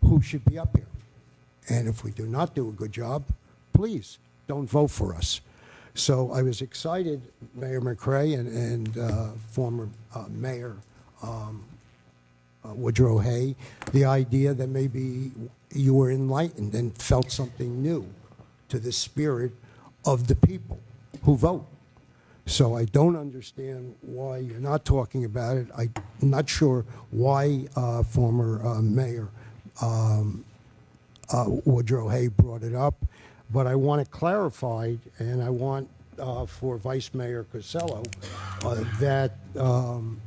Speaker 3: who should be up here. And if we do not do a good job, please don't vote for us. So I was excited, Mayor McRae and former Mayor Woodrow Hay, the idea that maybe you were enlightened and felt something new to the spirit of the people who vote. So I don't understand why you're not talking about it. I'm not sure why former Mayor Woodrow Hay brought it up, but I want it clarified, and I want for Vice Mayor Cosello that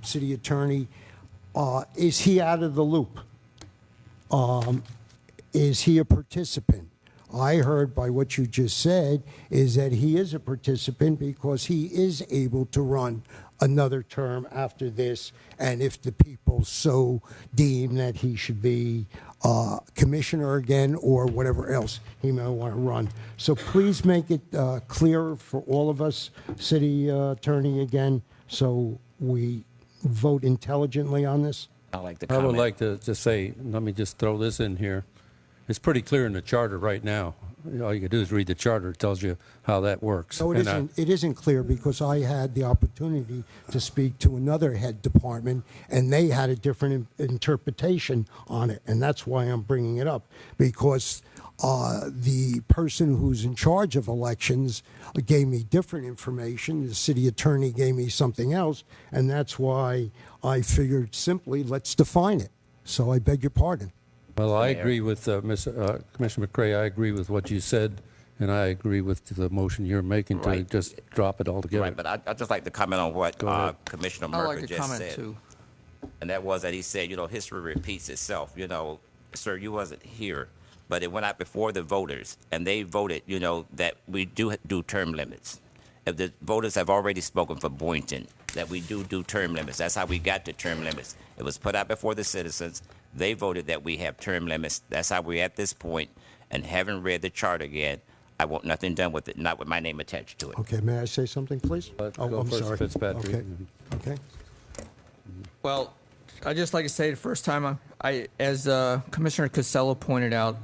Speaker 3: City Attorney, is he out of the loop? Is he a participant? I heard by what you just said is that he is a participant because he is able to run another term after this, and if the people so deem that he should be commissioner again or whatever else he may want to run. So please make it clearer for all of us, City Attorney, again, so we vote intelligently on this.
Speaker 2: I like the
Speaker 1: I would
Speaker 2: comment.
Speaker 1: like to just say, let me just throw this in here. It's pretty clear in the charter right now. All you can do is read the charter. It tells you how that works.
Speaker 3: No, it isn't clear because I had the opportunity to speak to another head department, and they had a different interpretation on it, and that's why I'm bringing it up, because the person who's in charge of elections gave me different information. The city attorney gave me something else, and that's why I figured simply, let's define it. So I beg your pardon.
Speaker 1: Well, I agree with Commissioner McRae. I agree with what you said, and I agree with the motion you're making to
Speaker 2: Right.
Speaker 1: just drop it altogether.
Speaker 2: Right, but I'd just like to comment on what Commissioner
Speaker 7: I'd like
Speaker 2: Merker
Speaker 7: to
Speaker 2: just
Speaker 7: comment
Speaker 2: said.
Speaker 7: too.
Speaker 2: And that was that he said, history repeats itself. Sir, you wasn't here, but it went out before the voters, and they voted, that we do term limits. If the voters have already spoken for Boynton, that we do term limits. That's how we got to term limits. It was put out before the citizens. They voted that we have term limits. That's how we're at this point. And having read the chart again, I want nothing done with it, not with my name attached to it.
Speaker 3: Okay, may I say something, please?
Speaker 1: Go
Speaker 3: I'm
Speaker 1: first,
Speaker 3: sorry.
Speaker 1: Fitzpatrick.
Speaker 3: Okay.
Speaker 7: Well, I'd just like to say the first time, as Commissioner Cosello pointed out,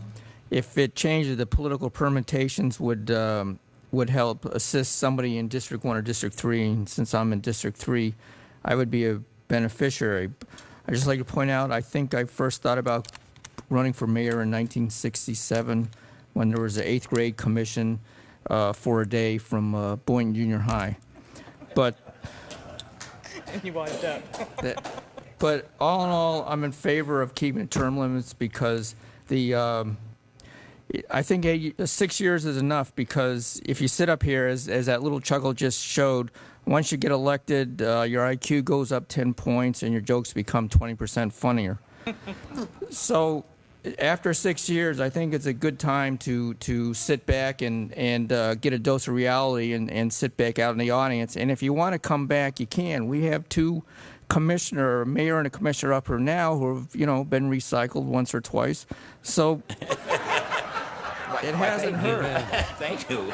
Speaker 7: if it changes, the political permutations would help assist somebody in District 1 or District 3. And since I'm in District 3, I would be a beneficiary. I'd just like to point out, I think I first thought about running for mayor in 1967 when there was an 8th grade commission for a day from Boynton Junior High. But
Speaker 12: And you wanted that.
Speaker 7: But all in all, I'm in favor of keeping term limits because I think 6 years is enough, because if you sit up here, as that little chuckle just showed, once you get elected, your IQ goes up 10 points and your jokes become 20% funnier. So after 6 years, I think it's a good time to sit back and get a dose of reality and sit back out in the audience. And if you want to come back, you can. We have two mayor and a commissioner up here now who have, been recycled once or twice. So it hasn't hurt.
Speaker 2: Thank you.